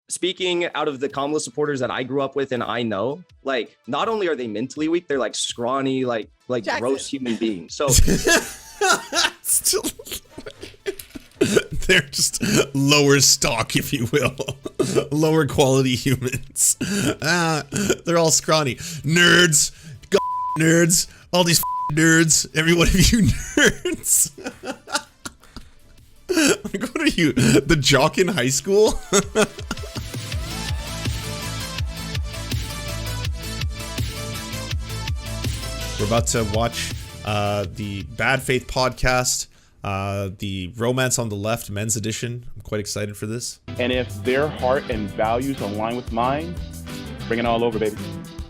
speaking out of the Kamala supporters that I grew up with and I know, like, not only are they mentally weak, they're like scrawny, like Jackson. gross human beings. So Still, they're just lower stock, if you will. Lower quality humans. They're all scrawny. Nerds. Nerds. All these nerds. Every one of you nerds. Like, what are you? The jock in high school? We're about to watch the Bad Faith podcast, the Romance on the Left men's edition. I'm quite excited for this. And if their heart and values align with mine, bring it all over, baby.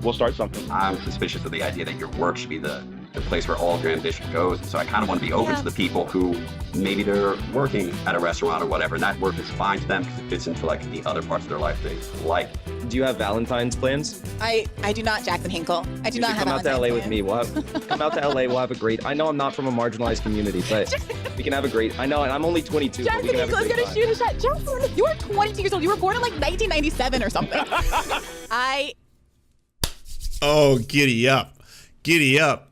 We'll start something. I'm suspicious of the idea that your work should be the place where all of your ambition goes. So I kind of want to be open to the people who maybe they're working at a restaurant or whatever, and that work is fine to them because it fits into like the other parts of their life they like. do you have Valentine's plans? I do not, Jackson Hinkle. I do not have come out to Valentine's LA plans. with me. Come out to LA. We'll have a great. I know I'm not from a marginalized community, but we can have a great. I know, and I'm only 22. But we Jackson can have a Hinkle is great gonna time. shoot a shot. Jackson, you are 22 years old. You were born in like 1997 or something. Oh, giddy up. Giddy up.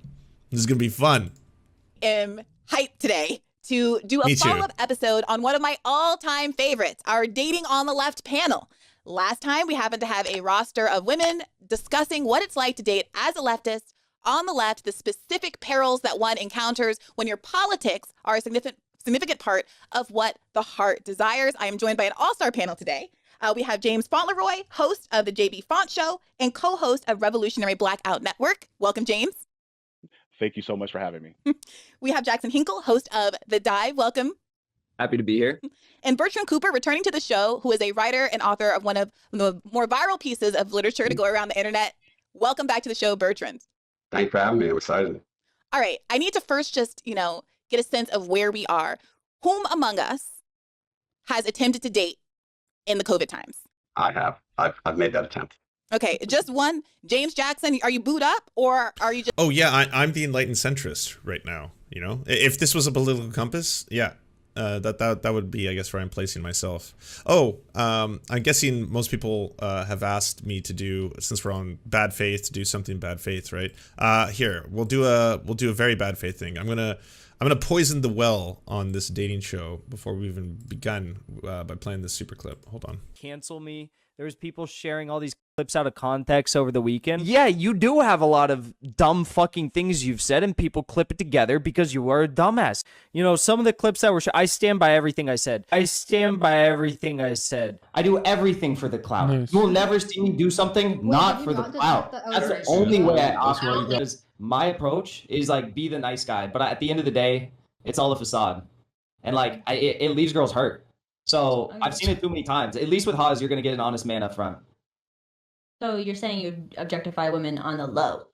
This is going to be fun. Am hyped today to do a Me too. follow-up episode on one of my all-time favorites, our Dating on the Left panel. Last time, we happened to have a roster of women discussing what it's like to date as a leftist on the left, the specific perils that one encounters when your politics are a significant part of what the heart desires. I am joined by an all-star panel today. We have James Fauntleroy, host of the JB Font Show and co-host of Revolutionary Blackout Network. Welcome, James. Thank you so much for having me. We have Jackson Hinkle, host of The Dive. Welcome. Happy to be here. And Bertrand Cooper, returning to the show, who is a writer and author of one of the more viral pieces of literature to go around the internet. Welcome back to the show, Bertrand. Thanks for having me. I'm excited. All right. I need to first just, get a sense of where we are. Whom among us has attempted to date in the COVID times? I have. I've made that attempt. Okay, just one. James Jackson, are you booed up or are you just... Oh, yeah, I'm the enlightened centrist right now, you know? If this was a political compass, yeah, that would be, I guess, where I'm placing myself. Oh, I'm guessing most people have asked me to do, since we're on bad faith, to do something bad faith, right? Here, we'll do a very bad faith thing. I'm gonna poison the well on this dating show before we even begun by playing this super clip. Hold on. Cancel me. There's people sharing all these clips out of context over the weekend. Yeah, you do have a lot of dumb fucking things you've said, and people clip it together because you are a dumbass. You know, some of the clips that were I stand by everything I said. I stand by everything I said. I do everything for the clout. Nice. You will never see me do something not for the clout. That's the only way I operate. Because my approach is like, be the nice guy. But at the end of the day, it's all a facade. And like, it leaves girls hurt. So I've seen it too many times. At least with Haas, you're going to get an honest man up front. So you're saying you objectify women on the low?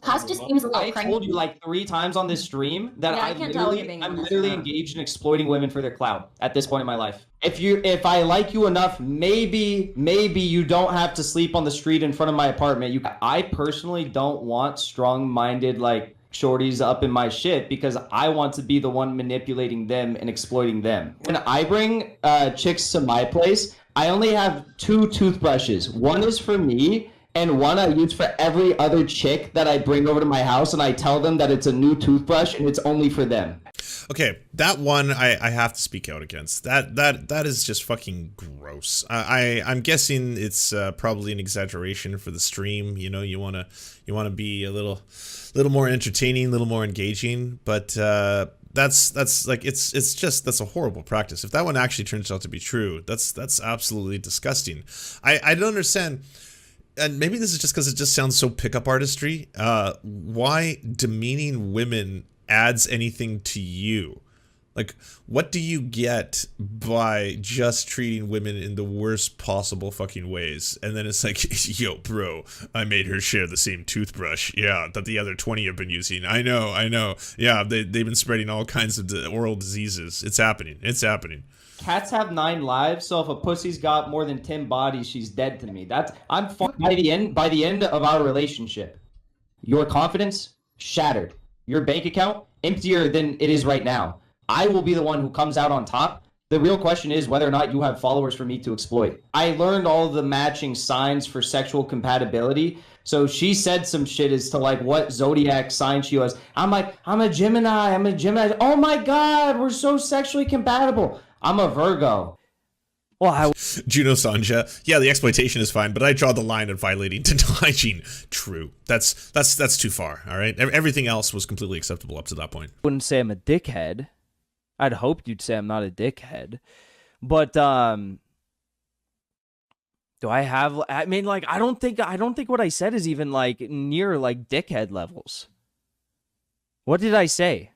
Haas just seems a little I cranky. told you like 3 times on this stream that Yeah, I can't tell if you're being I'm honest. literally engaged in exploiting women for their clout at this point in my life. If I like you enough, maybe you don't have to sleep on the street in front of my apartment. I personally don't want strong-minded like shorties up in my shit because I want to be the one manipulating them and exploiting them. When I bring chicks to my place, I only have 2 toothbrushes. One is for me, and one I use for every other chick that I bring over to my house, and I tell them that it's a new toothbrush and it's only for them. Okay, that one I have to speak out against. That is just fucking gross. I'm guessing it's probably an exaggeration for the stream. You know, you wanna be a little more entertaining, a little more engaging, but that's like that's a horrible practice. If that one actually turns out to be true, that's absolutely disgusting. I don't understand. And maybe this is just because it just sounds so pickup artistry. Why demeaning women adds anything to you? Like, what do you get by just treating women in the worst possible fucking ways? And then it's like, yo, bro, I made her share the same toothbrush. Yeah, that the other 20 have been using. I know. Yeah, they've been spreading all kinds of oral diseases. It's happening. Cats have 9 lives, so if a pussy's got more than 10 bodies, she's dead to me. I'm fucked by the end of our relationship. Your confidence shattered. Your bank account emptier than it is right now. I will be the one who comes out on top The real question is whether or not you have followers for me to exploit. I learned all the matching signs for sexual compatibility. So she said some shit as to like what zodiac sign she was. I'm like, I'm a Gemini. I'm a Gemini. Oh my God, we're so sexually compatible. I'm a Virgo. Well, Juno Sanja. Yeah, the exploitation is fine, but I draw the line at violating dental hygiene. True. That's too far. All right. Everything else was completely acceptable up to that point. wouldn't say I'm a dickhead. I'd hope you'd say I'm not a dickhead. But do I have, I mean, like, I don't think what I said is even like near like dickhead levels. What did I say?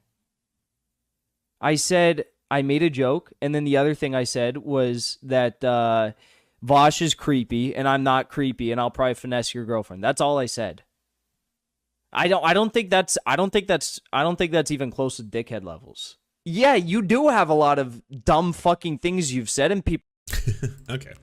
I said I made a joke, and then the other thing I said was that Vosh is creepy and I'm not creepy and I'll probably finesse your girlfriend. That's all I said. I don't think that's even close to dickhead levels. Yeah, you do have a lot of dumb fucking things you've said, and people. Okay.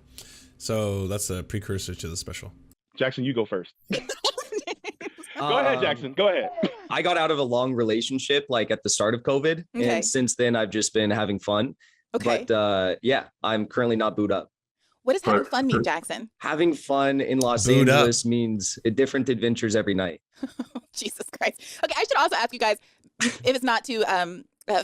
So that's a precursor to the special. Jackson, you go first. Go ahead, Jackson. Go ahead. I got out of a long relationship like at the start of COVID. Okay. And since then, I've just been having fun. Okay. But yeah, I'm currently not booed up. What does having fun mean, Jackson? Having fun in Los Booed up. Angeles means different adventures every night. Jesus Christ. Okay, I should also ask you guys, if it's not too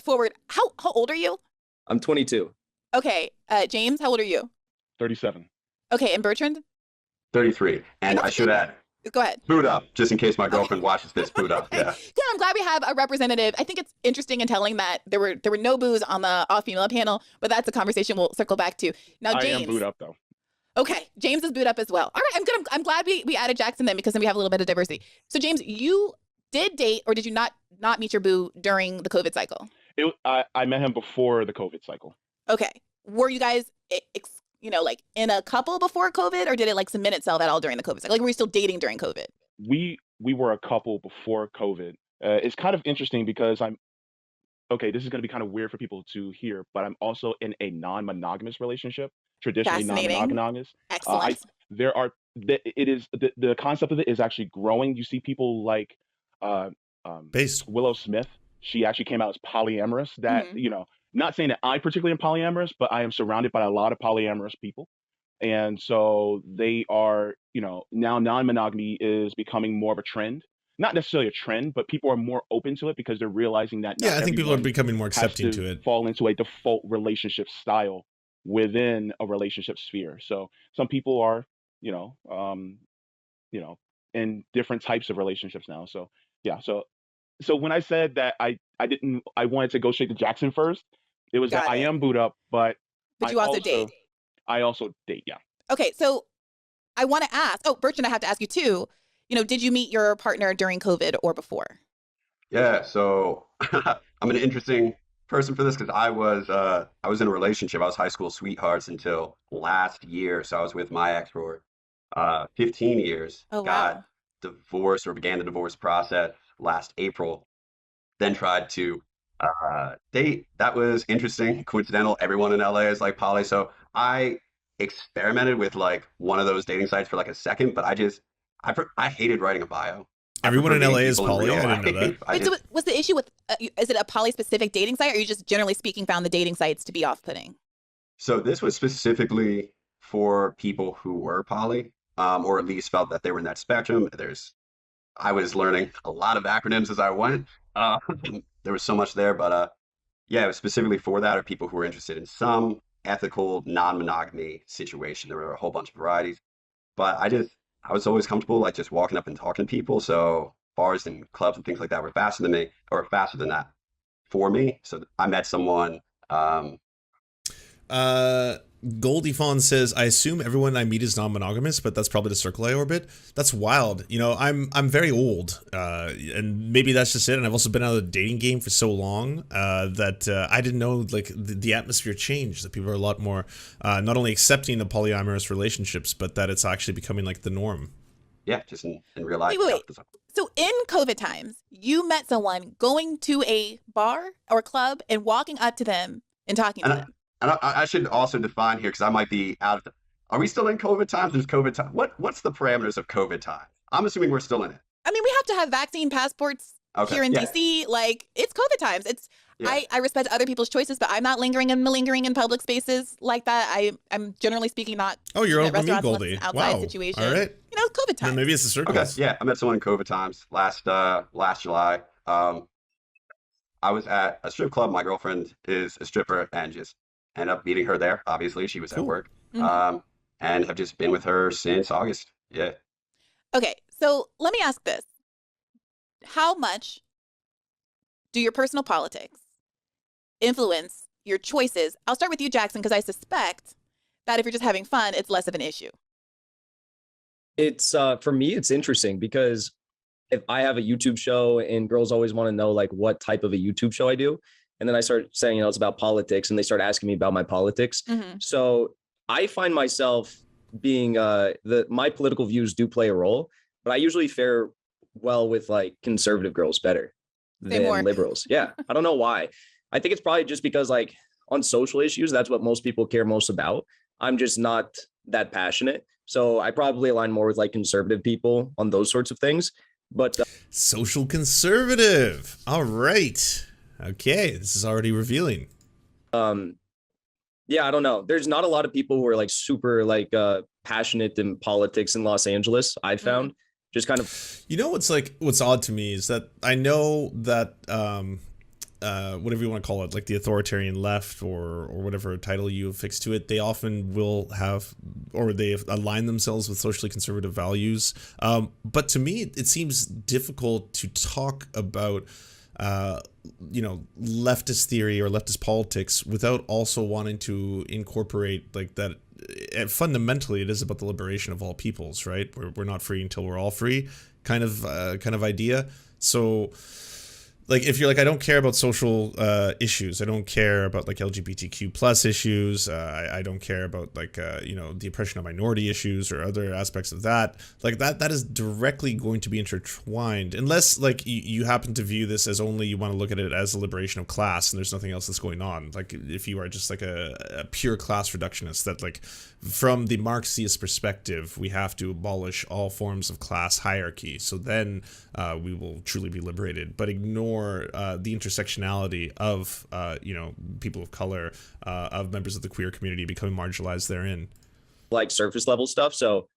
forward, how old are you? I'm 22. Okay, James, how old are you? 37. Okay, and Bertrand? 33. And I should add, Go ahead. boot up, just in case my girlfriend watches this, boot up. Yeah. Good, I'm glad we have a representative. I think it's interesting and telling that there were no boos on the all-female panel, but that's a conversation we'll circle back to. Now, James. I am boot up, though. Okay, James is boot up as well. All right, I'm glad we added Jackson then, because then we have a little bit of diversity. So, James, you did date, or did you not meet your boo during the COVID cycle? I met him before the COVID cycle. Okay. Were you guys, like in a couple before COVID, or did it like cement itself at all during the COVID cycle? Like, were you still dating during COVID? We were a couple before COVID. It's kind of interesting because this is going to be kind of weird for people to hear, but I'm also in a non-monogamous relationship, traditionally non-monogamous. Excellent. The concept of it is actually growing. You see people like Based. Willow Smith. She actually came out as polyamorous. That, not saying that I particularly am polyamorous, but I am surrounded by a lot of polyamorous people. And so they are, now non-monogamy is becoming more of a trend. Not necessarily a trend, but people are more open to it because they're realizing that. Yeah, I think people are becoming more accepting to it. Fall into a default relationship style within a relationship sphere. So some people are, in different types of relationships now. So yeah, so when I said that I wanted to go straight to Jackson first, it was that I am boot up, but you also date. I also date, yeah. Okay, so I want to ask, Bertrand, I have to ask you too, did you meet your partner during COVID or before? Yeah, so I'm an interesting person for this because I was in a relationship. I was high school sweethearts until last year. So I was with my ex for 15 years. Oh, wow. Got divorced or began the divorce process last April. Then tried to date. That was interesting, coincidental. Everyone in LA is like poly. So I experimented with like one of those dating sites for like a second, but I hated writing a bio. Everyone in LA is poly. I didn't know that. Wait, so what's the issue with, is it a poly-specific dating site, or you just generally speaking found the dating sites to be off-putting? So this was specifically for people who were poly, or at least felt that they were in that spectrum. I was learning a lot of acronyms as I went. There was so much there, but yeah, it was specifically for that, or people who were interested in some ethical non-monogamy situation. There were a whole bunch of varieties, but I was always comfortable like just walking up and talking to people. So bars and clubs and things like that were faster than that for me. So I met someone. Goldie Fawn says, I assume everyone I meet is non-monogamous, but that's probably the circle I orbit. That's wild. I'm very old, and maybe that's just it. And I've also been out of the dating game for so long that I didn't know like the atmosphere changed, that people are a lot more not only accepting of polyamorous relationships, but that it's actually becoming like the norm. Yeah, just in real life. Wait. So in COVID times, you met someone going to a bar or club and walking up to them and talking to them. And I should also define here, because I might be out of are we still in COVID times? There's COVID time. What's the parameters of COVID time? I'm assuming we're still in it. I mean, we have to have vaccine passports here in DC. Like, it's COVID times. Yeah. I respect other people's choices, but I'm not lingering and malingering in public spaces like that. I'm generally speaking not. Oh, you're at open to me, restaurants unless Goldie. it's an outside Wow. situation. All right. You know, COVID Then time. maybe it's the Okay. circles. Yeah, I met someone in COVID times last July. I was at a strip club. My girlfriend is a stripper, and just ended up meeting her there. Obviously, she was at Cool. work. Mhm. And have just been with her since August. Yeah. Okay, so let me ask this: how much do your personal politics influence your choices? I'll start with you, Jackson, because I suspect that if you're just having fun, it's less of an issue. It's for me, it's interesting because if I have a YouTube show and girls always want to know like what type of a YouTube show I do, and then I start saying, it's about politics, and they start asking me about my politics. Mm-hmm. So I find myself being my political views do play a role, but I usually fare well with like conservative girls better Say more. than liberals. Yeah. I don't know why. I think it's probably just because like on social issues, that's what most people care most about. I'm just not that passionate. So I probably align more with like conservative people on those sorts of things. But Social conservative. All right. Okay. This is already revealing. yeah, I don't know. There's not a lot of people who are like super like passionate in politics in Los Angeles, I found. Just kind of, You know what's odd to me is that I know that whatever you want to call it, like the authoritarian left or whatever title you affix to it, they often will have, or they align themselves with socially conservative values. But to me, it seems difficult to talk about leftist theory or leftist politics without also wanting to incorporate like that. Fundamentally, it is about the liberation of all peoples, right? We're not free until we're all free, kind of idea. So, like, if you're like, I don't care about social issues, I don't care about like LGBTQ plus issues, I don't care about like the oppression of minority issues or other aspects of that. Like that is directly going to be intertwined, unless like you happen to view this as only you want to look at it as a liberation of class and there's nothing else that's going on. Like if you are just like a pure class reductionist, that like from the Marxist perspective, we have to abolish all forms of class hierarchy. So then we will truly be liberated, but ignore the intersectionality of people of color, of members of the queer community becoming marginalized therein. like surface level stuff. So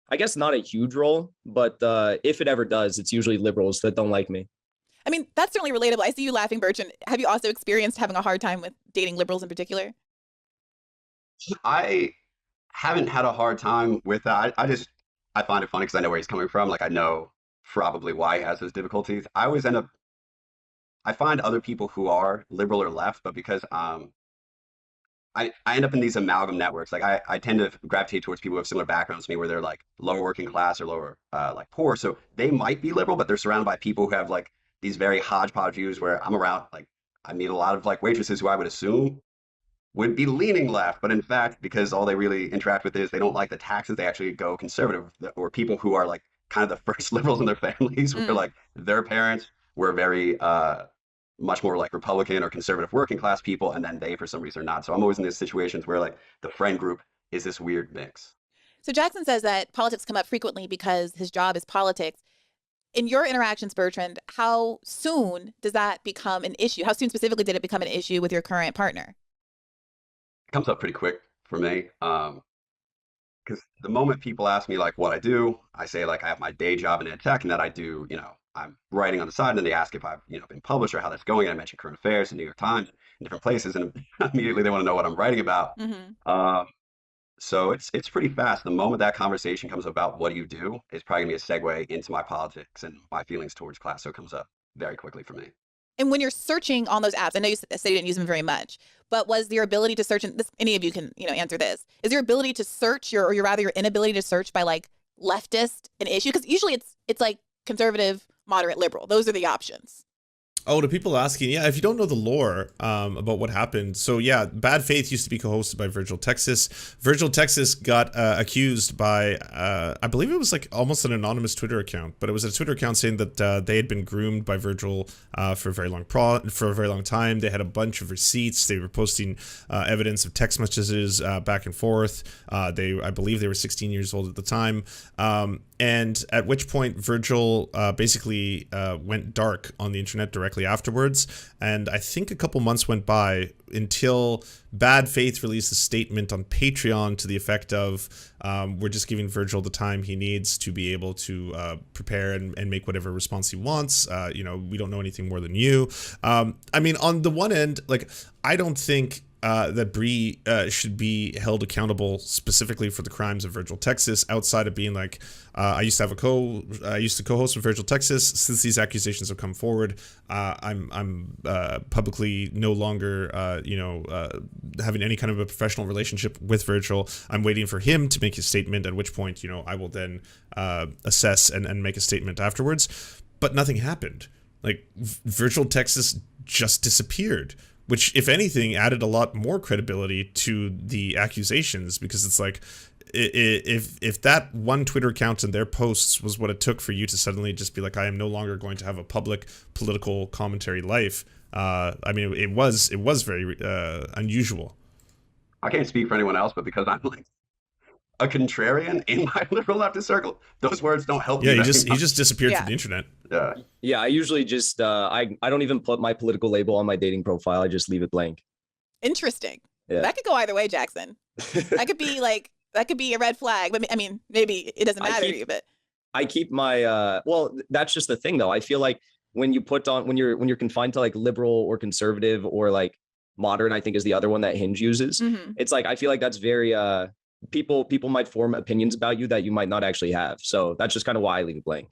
I guess not a huge role, but if it ever does, it's usually liberals that don't like me. I mean, that's certainly relatable. I see you laughing, Bertrand. Have you also experienced having a hard time with dating liberals in particular? I haven't had a hard time with that. I find it funny because I know where he's coming from. Like I know probably why he has those difficulties. I find other people who are liberal or left, but because I end up in these amalgam networks. Like I tend to gravitate towards people who have similar backgrounds to me, where they're like lower working class or lower like poor. So they might be liberal, but they're surrounded by people who have like these very hodgepodge views. Where I'm around, like I meet a lot of like waitresses who I would assume would be leaning left, but in fact, because all they really interact with is they don't like the taxes, they actually go conservative. Or people who are like kind of the first liberals in their families, where like their parents were very much more like Republican or conservative working class people, and then they for some reason are not. So I'm always in these situations where like the friend group is this weird mix. So Jackson says that politics come up frequently because his job is politics. In your interactions, Bertrand, how soon does that become an issue? How soon specifically did it become an issue with your current partner? It comes up pretty quick for me. Because the moment people ask me like what I do, I say like I have my day job in ed tech, and that I do, I'm writing on the side, and then they ask if I've, been published or how that's going. And I mention current affairs in New York Times and different places, and immediately they want to know what I'm writing about. So it's pretty fast. The moment that conversation comes about, what do you do? It's probably gonna be a segue into my politics and my feelings towards class. So it comes up very quickly for me. And when you're searching on those apps, I know you said you didn't use them very much, but was your ability to search, and this, any of you can, answer this, is your ability to search or rather your inability to search by like leftist an issue? Because usually it's like conservative, moderate, liberal. Those are the options. Oh, to people asking, yeah, if you don't know the lore about what happened. So yeah, Bad Faith used to be co-hosted by Virgil Texas. Virgil Texas got accused by, I believe it was like almost an anonymous Twitter account, but it was a Twitter account saying that they had been groomed by Virgil for a very long time. They had a bunch of receipts. They were posting evidence of text messages back and forth. I believe they were 16 years old at the time. And at which point Virgil basically went dark on the internet directly directly afterwards. And I think a couple months went by until Bad Faith released a statement on Patreon to the effect of, we're just giving Virgil the time he needs to be able to prepare and make whatever response he wants. We don't know anything more than you. I mean, on the one end, like, I don't think that Brie should be held accountable specifically for the crimes of Virgil Texas, outside of being like, I used to co-host with Virgil Texas. Since these accusations have come forward, I'm publicly no longer having any kind of a professional relationship with Virgil. I'm waiting for him to make his statement, at which point, I will then assess and make a statement afterwards. But nothing happened. Like, Virgil Texas just disappeared, which, if anything, added a lot more credibility to the accusations, because it's like, if that one Twitter account and their posts was what it took for you to suddenly just be like, I am no longer going to have a public political commentary life, I mean, it was very unusual. I can't speak for anyone else, but because I'm like a contrarian in my liberal leftist circle, those words don't help. Yeah, he just disappeared from the internet. Yeah, I usually just I don't even put my political label on my dating profile. I just leave it blank. Interesting. Yeah. That could go either way, Jackson. That could be a red flag. But I mean, maybe it doesn't matter to you. But I keep my well, that's just the thing though. I feel like when you're confined to like liberal or conservative or like modern, I think is the other one that Hinge uses. It's like, I feel like that's very people might form opinions about you that you might not actually have. So that's just kind of why I leave it blank.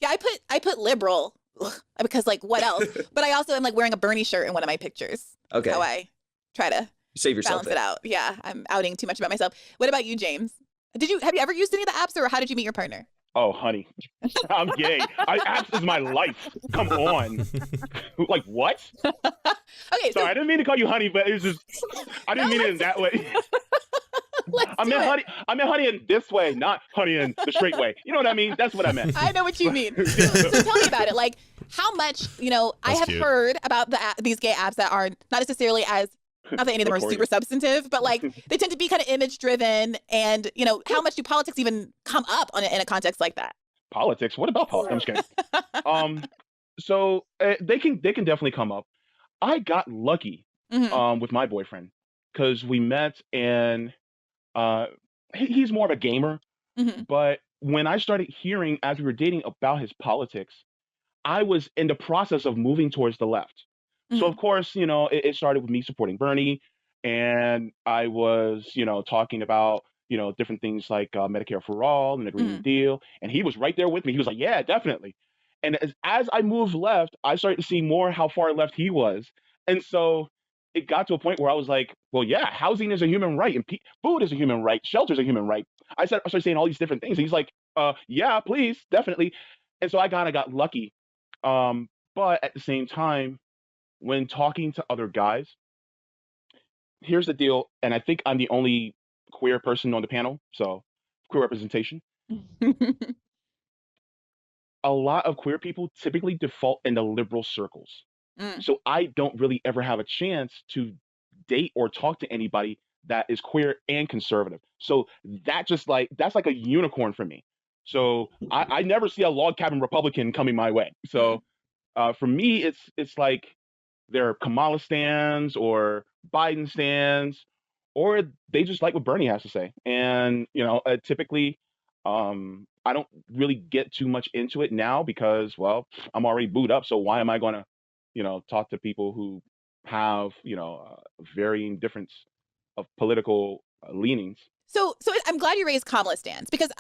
Yeah, I put liberal because, like, what else? But I also am like wearing a Bernie shirt in one of my pictures. Okay. That's how I try to save yourself balance it out. Yeah, I'm outing too much about myself. What about you, James? Have you ever used any of the apps, or how did you meet your partner? Oh, honey, I'm gay. Apps is my life. Come on. Like, what? Okay, sorry, I didn't mean to call you honey, but it's just, I didn't mean it in that way. I meant honey in this way, not honey in the straight way. You know what I mean? That's what I meant. I know what you mean. So tell me about it. Like, how much, I have heard about these gay apps that are not necessarily as, not that any of them are super substantive, but like they tend to be kind of image driven. And, how much do politics even come up in a context like that? Politics? What about politics? I'm just kidding. So they can definitely come up. I got lucky with my boyfriend because we met, and he's more of a gamer. But when I started hearing, as we were dating, about his politics, I was in the process of moving towards the left. So of course, it started with me supporting Bernie, and I was, talking about, different things like Medicare for all and the Green New Deal, and he was right there with me. He was like, yeah, definitely. And as I moved left, I started to see more how far left he was, and so it got to a point where I was like, well, yeah, housing is a human right, and food is a human right, shelter is a human right. I started saying all these different things, and he's like, yeah, please, definitely. And so I kind of got lucky, but at the same time, when talking to other guys, here's the deal, and I think I'm the only queer person on the panel, so queer representation. A lot of queer people typically default in the liberal circles. So I don't really ever have a chance to date or talk to anybody that is queer and conservative. So that's like a unicorn for me. So I never see a log cabin Republican coming my way. So for me, it's like they're Kamala stans or Biden stans, or they just like what Bernie has to say. And, typically, I don't really get too much into it now because, well, I'm already booed up. So why am I going to, talk to people who have, varying difference of political leanings? So I'm glad you raised Kamala stans, because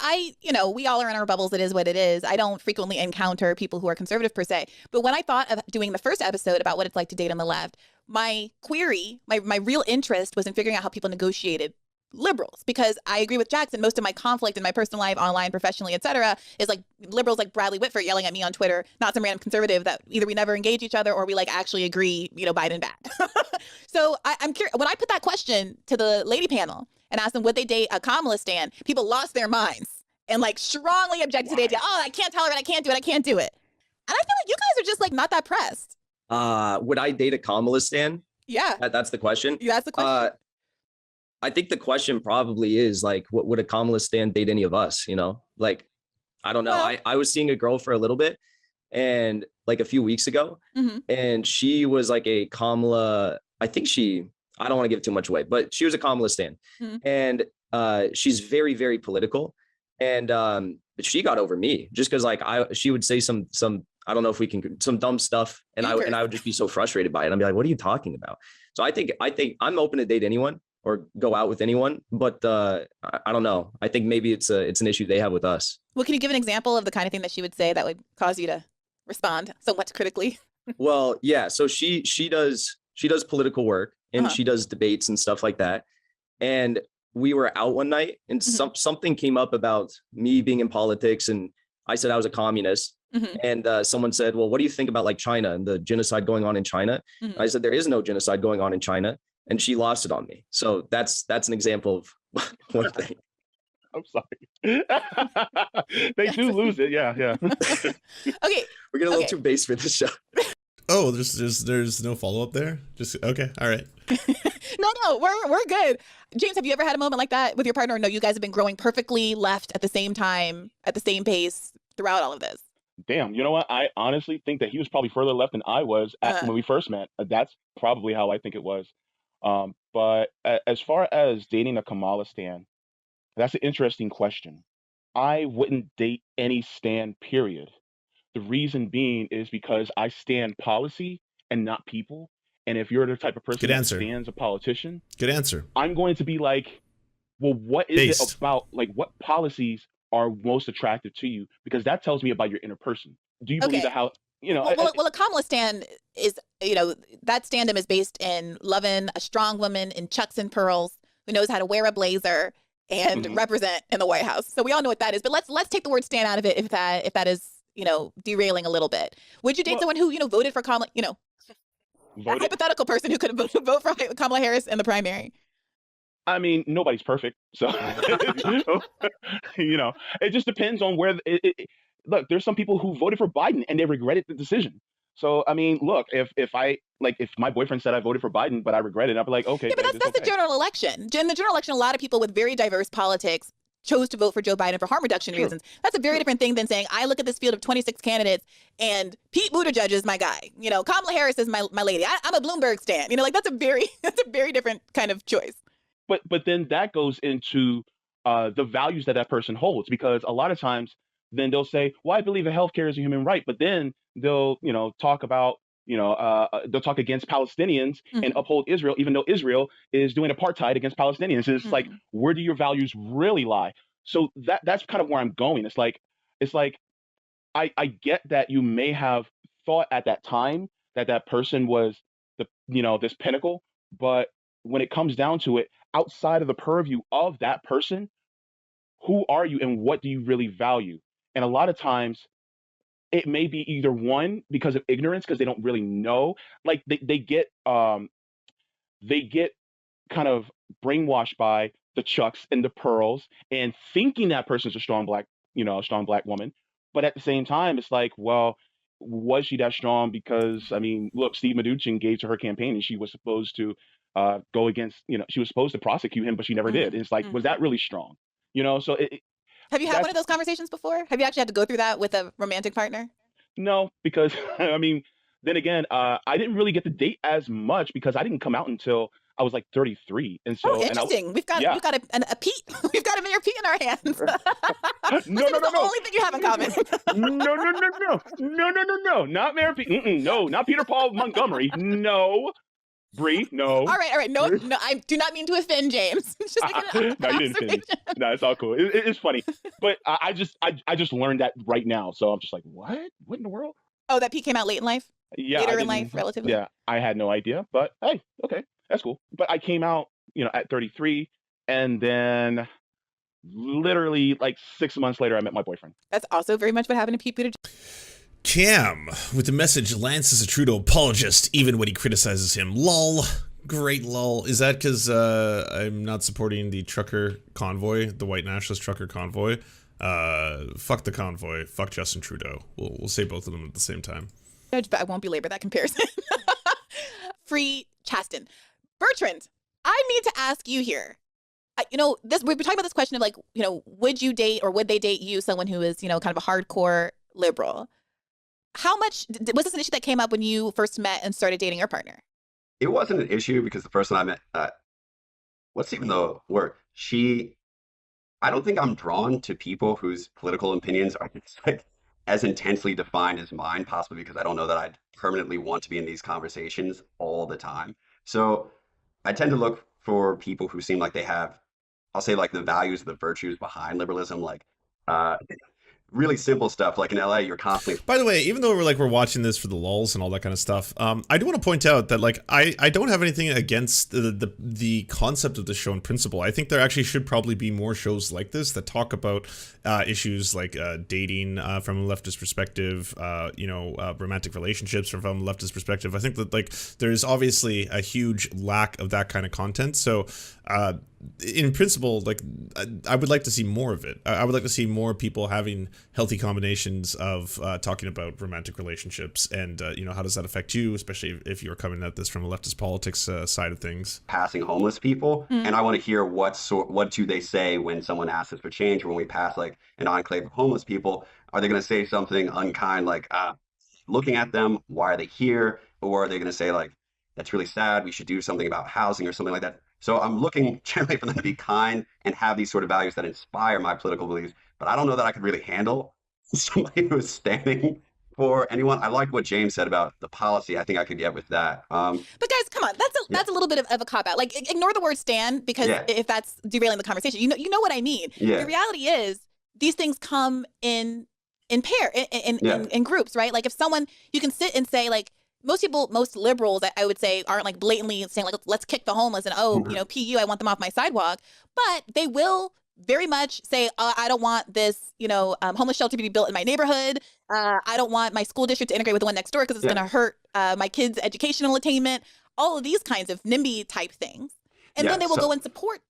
we all are in our bubbles. It is what it is. I don't frequently encounter people who are conservative per se. But when I thought of doing the first episode about what it's like to date on the left, my query, my real interest was in figuring out how people negotiated liberals, because I agree with Jackson. Most of my conflict in my personal life, online, professionally, etc., is like liberals like Bradley Whitford yelling at me on Twitter, not some random conservative that either we never engage each other or we like actually agree, Biden bad. So I'm curious, when I put that question to the lady panel and asked them would they date a Kamala stan, people lost their minds and like strongly objected to the idea. Oh, I can't tolerate, I can't do it. And I feel like you guys are just like not that pressed. Would I date a Kamala stan? Yeah. That's the question? Yeah, that's the question. I think the question probably is like, what would a Kamala stan date any of us, Like, I don't know. Well, I was seeing a girl for a little bit, and like a few weeks ago, and she was like a Kamala. I think I don't want to give too much away, but she was a Kamala stan, and she's very, very political, and she got over me just because like she would say some I don't know if we can some dumb stuff, and I would just be so frustrated by it. I'd be like, what are you talking about? So I think I'm open to date anyone or go out with anyone, but I don't know. I think maybe it's an issue they have with us. Well, can you give an example of the kind of thing that she would say that would cause you to respond somewhat critically? Well, yeah. So she does political work, and she does debates and stuff like that. And we were out one night, and something came up about me being in politics, and I said I was a communist. And someone said, well, what do you think about like China and the genocide going on in China? I said, there is no genocide going on in China. And she lost it on me. So that's an example of one thing. I'm sorry. They do lose it. Yeah. Okay. We're getting a little too base for this show. Oh, there's no follow-up there? Just okay. All right. No, we're good. James, have you ever had a moment like that with your partner? No, you guys have been growing perfectly left at the same time, at the same pace throughout all of this. Damn, you know what? I honestly think that he was probably further left than I was when we first met. That's probably how I think it was. But as far as dating a Kamala stan, that's an interesting question. I wouldn't date any stan, period. The reason being is because I stand policy and not people. And if you're the type of person that stands a politician, good answer. I'm going to be like, well, what is it about? Like, what policies are most attractive to you? Because that tells me about your inner person. Do you believe that how, you know? Well, a Kamala stan is, you know, that standum is based in loving a strong woman in chucks and pearls who knows how to wear a blazer and represent in the White House. So we all know what that is. But let's take the word stan out of it if that is, you know, derailing a little bit. Would you date someone who, you know, voted for Kamala, you know, a hypothetical person who could vote for Kamala Harris in the primary? I mean, nobody's perfect. So, you know, it just depends on where look, there's some people who voted for Biden and they regretted the decision. So, I mean, look, if my boyfriend said I voted for Biden, but I regret it, I'd be like, okay. Yeah, but that's okay. the general election. In the general election, a lot of people with very diverse politics chose to vote for Joe Biden for harm reduction reasons. That's a very different thing than saying, I look at this field of 26 candidates and Pete Buttigieg is my guy. You know, Kamala Harris is my lady. I'm a Bloomberg stan. You know, like that's a very different kind of choice. But then that goes into the values that person holds, because a lot of times then they'll say, well, I believe that healthcare is a human right. But then they'll, you know, talk about, you know, they'll talk against Palestinians and uphold Israel, even though Israel is doing apartheid against Palestinians. It's like, where do your values really lie? So that's kind of where I'm going. It's like I get that you may have thought at that time that person was this pinnacle, but when it comes down to it, outside of the purview of that person, who are you and what do you really value? And a lot of times it may be either one, because of ignorance, because they don't really know. Like they get kind of brainwashed by the chucks and the pearls and thinking that person's a strong black woman. But at the same time, it's like, well, was she that strong? Because, I mean, look, Steve Mnuchin gave to her campaign and she was supposed to go against, she was supposed to prosecute him, but she never did. It's like, was that really strong? You know, so have you had one of those conversations before? Have you actually had to go through that with a romantic partner? No, because I mean, then again, I didn't really get to date as much because I didn't come out until I was like 33. And so, interesting. We've got a Pete. We've got a Mayor Pete in our hands. No. The only thing you have in common. No, not Mayor Pete. No, not Peter Paul Montgomery. No. Bree, no. All right. No, I do not mean to offend James. It's just like no, you didn't offend me. No, it's all cool. It's funny, but I just learned that right now, so I'm just like, what in the world? Oh, that Pete came out late in life. Yeah, later in life, relatively. Yeah, I had no idea, but hey, okay, that's cool. But I came out, at 33, and then literally like 6 months later, I met my boyfriend. That's also very much what happened to Pete Buttigieg. Cam with the message, Lance is a Trudeau apologist even when he criticizes him. Lol. Great lol. Is that because I'm not supporting the trucker convoy, the white nationalist trucker convoy? Fuck the convoy. Fuck Justin Trudeau. We'll say both of them at the same time. But I won't belabor that comparison. Free Chasten. Bertrand, I need to ask you here. We've been talking about this question of like, would you date or would they date you, someone who is, kind of a hardcore liberal? how much was this an issue that came up when you first met and started dating your partner? It wasn't an issue because the person I met, what's even the word? I don't think I'm drawn to people whose political opinions are just like as intensely defined as mine, possibly because I don't know that I'd permanently want to be in these conversations all the time. So I tend to look for people who seem like they have, I'll say like the values, the virtues behind liberalism, like uh, really simple stuff. Like in LA, you're constantly. By the way, even though we're watching this for the lulz and all that kind of stuff, I do want to point out that like I don't have anything against the concept of the show in principle. I think there actually should probably be more shows like this that talk about issues like dating from a leftist perspective, romantic relationships from a leftist perspective. I think that like there's obviously a huge lack of that kind of content. So in principle, like I would like to see more of it. I would like to see more people having healthy combinations of talking about romantic relationships and how does that affect you, especially if you're coming at this from a leftist politics side of things. Passing homeless people, and I want to hear what do they say when someone asks us for change, or when we pass like an enclave of homeless people. Are they going to say something unkind like looking at them, why are they here, or are they going to say like that's really sad, we should do something about housing or something like that? So I'm looking generally for them to be kind and have these sort of values that inspire my political beliefs, but I don't know that I could really handle somebody who is standing for anyone. I like what James said about the policy. I think I could get with that. But guys, come on, that's a little bit of a cop out. Like, ignore the word stand, because if that's derailing the conversation, you know what I mean. The reality is these things come in in groups, right? Like if someone, you can sit and say like, most liberals, I would say, aren't like blatantly saying like, let's kick the homeless and PU, I want them off my sidewalk. But they will very much say, I don't want this, homeless shelter to be built in my neighborhood. I don't want my school district to integrate with the one next door because it's going to hurt my kids' educational attainment. All of these kinds of NIMBY type things. And then they will go and support,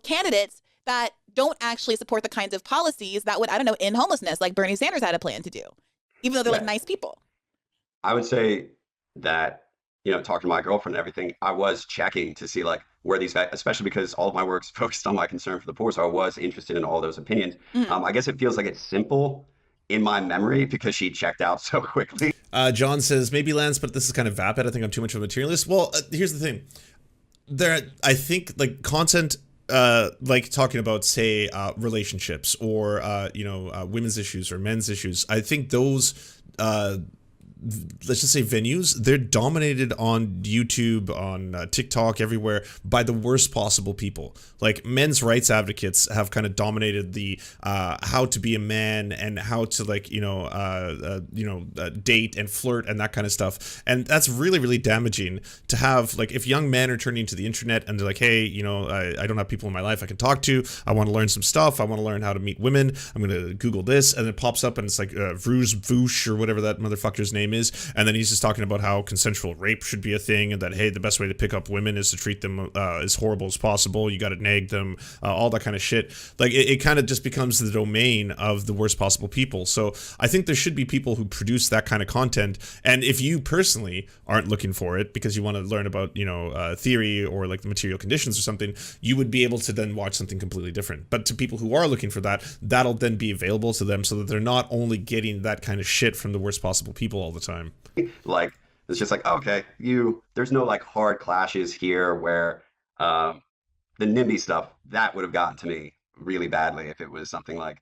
candidates that don't actually support the kinds of policies that would, end homelessness, like Bernie Sanders had a plan to do, even though they're like nice people. I would say that, talking to my girlfriend and everything, I was checking to see like where these, especially because all of my work's focused on my concern for the poor. So I was interested in all those opinions. I guess it feels like it's simple in my memory because she checked out so quickly. John says, maybe Lance, but this is kind of vapid. I think I'm too much of a materialist. Well, here's the thing. I think like content, like talking about, say, relationships or, women's issues or men's issues. I think those, let's just say venues, they're dominated on YouTube, on TikTok, everywhere by the worst possible people. Like men's rights advocates have kind of dominated the how to be a man and how to like date and flirt and that kind of stuff. And that's really, really damaging to have. Like if young men are turning to the internet and they're like, hey, I don't have people in my life I can talk to. I want to learn some stuff. I want to learn how to meet women. I'm gonna Google this, and it pops up and it's like Vrooz Voosh or whatever that motherfucker's name is, and then he's just talking about how consensual rape should be a thing, and that hey, the best way to pick up women is to treat them as horrible as possible. You got to nag them, all that kind of shit. Like it kind of just becomes the domain of the worst possible people. So I think there should be people who produce that kind of content, and if you personally aren't looking for it because you want to learn about theory or like the material conditions or something, you would be able to then watch something completely different. But to people who are looking for that, that'll then be available to them so that they're not only getting that kind of shit from the worst possible people all the time. Like it's just like, okay, there's no like hard clashes here where the NIMBY stuff that would have gotten to me really badly if it was something like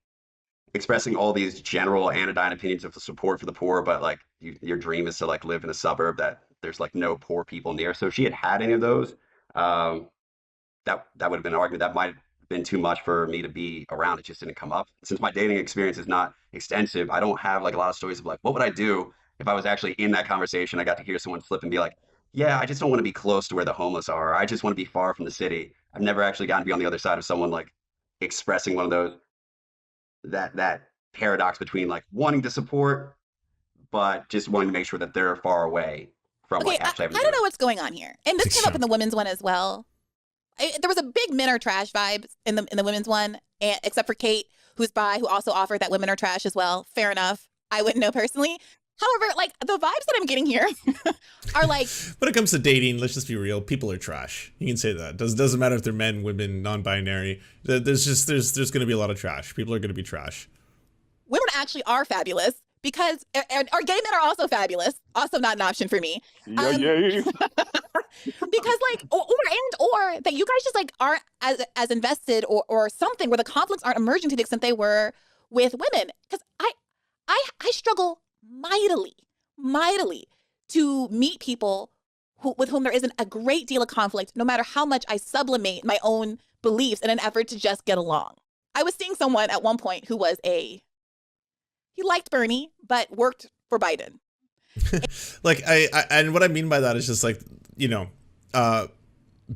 expressing all these general anodyne opinions of support for the poor, but like your dream is to like live in a suburb that there's like no poor people near. So if she had any of those, that would have been an argument that might have been too much for me to be around. It just didn't come up. Since my dating experience is not extensive, I don't have like a lot of stories of like, what would I do if I was actually in that conversation? I got to hear someone slip and be like, yeah, I just don't want to be close to where the homeless are. I just want to be far from the city. I've never actually gotten to be on the other side of someone like expressing one of those, that paradox between like wanting to support, but just wanting to make sure that they're far away from like actually having. I don't know what's going on here. And this came up in the women's one as well. There was a big men are trash vibe in the women's one, except for Kate, who's bi, who also offered that women are trash as well. Fair enough. I wouldn't know personally. However, like the vibes that I'm getting here are like. When it comes to dating, let's just be real. People are trash. You can say that. Doesn't matter if they're men, women, non-binary. There's going to be a lot of trash. People are going to be trash. Women actually are fabulous. because or gay men are also fabulous, also not an option for me. Yeah, yeah. Because like or that you guys just like aren't as invested or something, where the conflicts aren't emerging to the extent they were with women. Because I struggle mightily to meet people with whom there isn't a great deal of conflict, no matter how much I sublimate my own beliefs in an effort to just get along. I was seeing someone at one point who was he liked Bernie, but worked for Biden. Like, I and what I mean by that is just like, you know,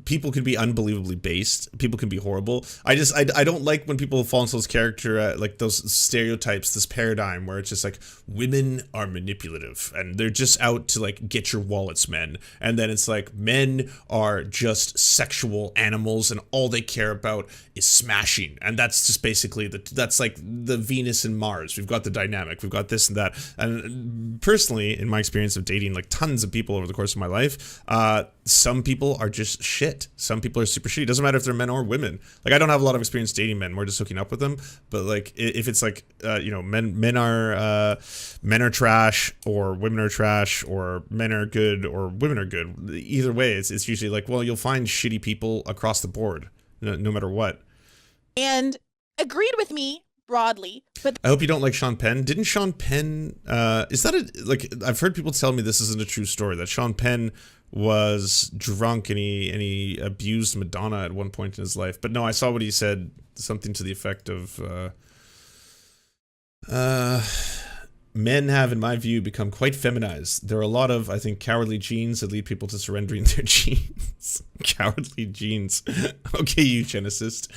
people can be unbelievably based. People can be horrible. I don't like when people fall into those character, like those stereotypes, this paradigm where it's just like women are manipulative and they're just out to like get your wallets, men. And then it's like men are just sexual animals and all they care about is smashing. And that's just basically that's like the Venus and Mars. We've got the dynamic. We've got this and that. And personally, in my experience of dating like tons of people over the course of my life, some people are just shit. Some people are super shitty. It doesn't matter if they're men or women. Like, I don't have a lot of experience dating men. We're just hooking up with them. But like, if it's like, you know, men are trash, or women are trash, or men are good or women are good. Either way, it's usually like, well, you'll find shitty people across the board, no matter what. And agreed with me broadly, but I hope you don't like Sean Penn. Didn't Sean Penn, is that like, I've heard people tell me this isn't a true story, that Sean Penn was drunk and he abused Madonna at one point in his life. But no, I saw what he said, something to the effect of, men have, in my view, become quite feminized. There are a lot of, I think, cowardly genes that lead people to surrendering their genes. Cowardly genes. Okay, eugenicist.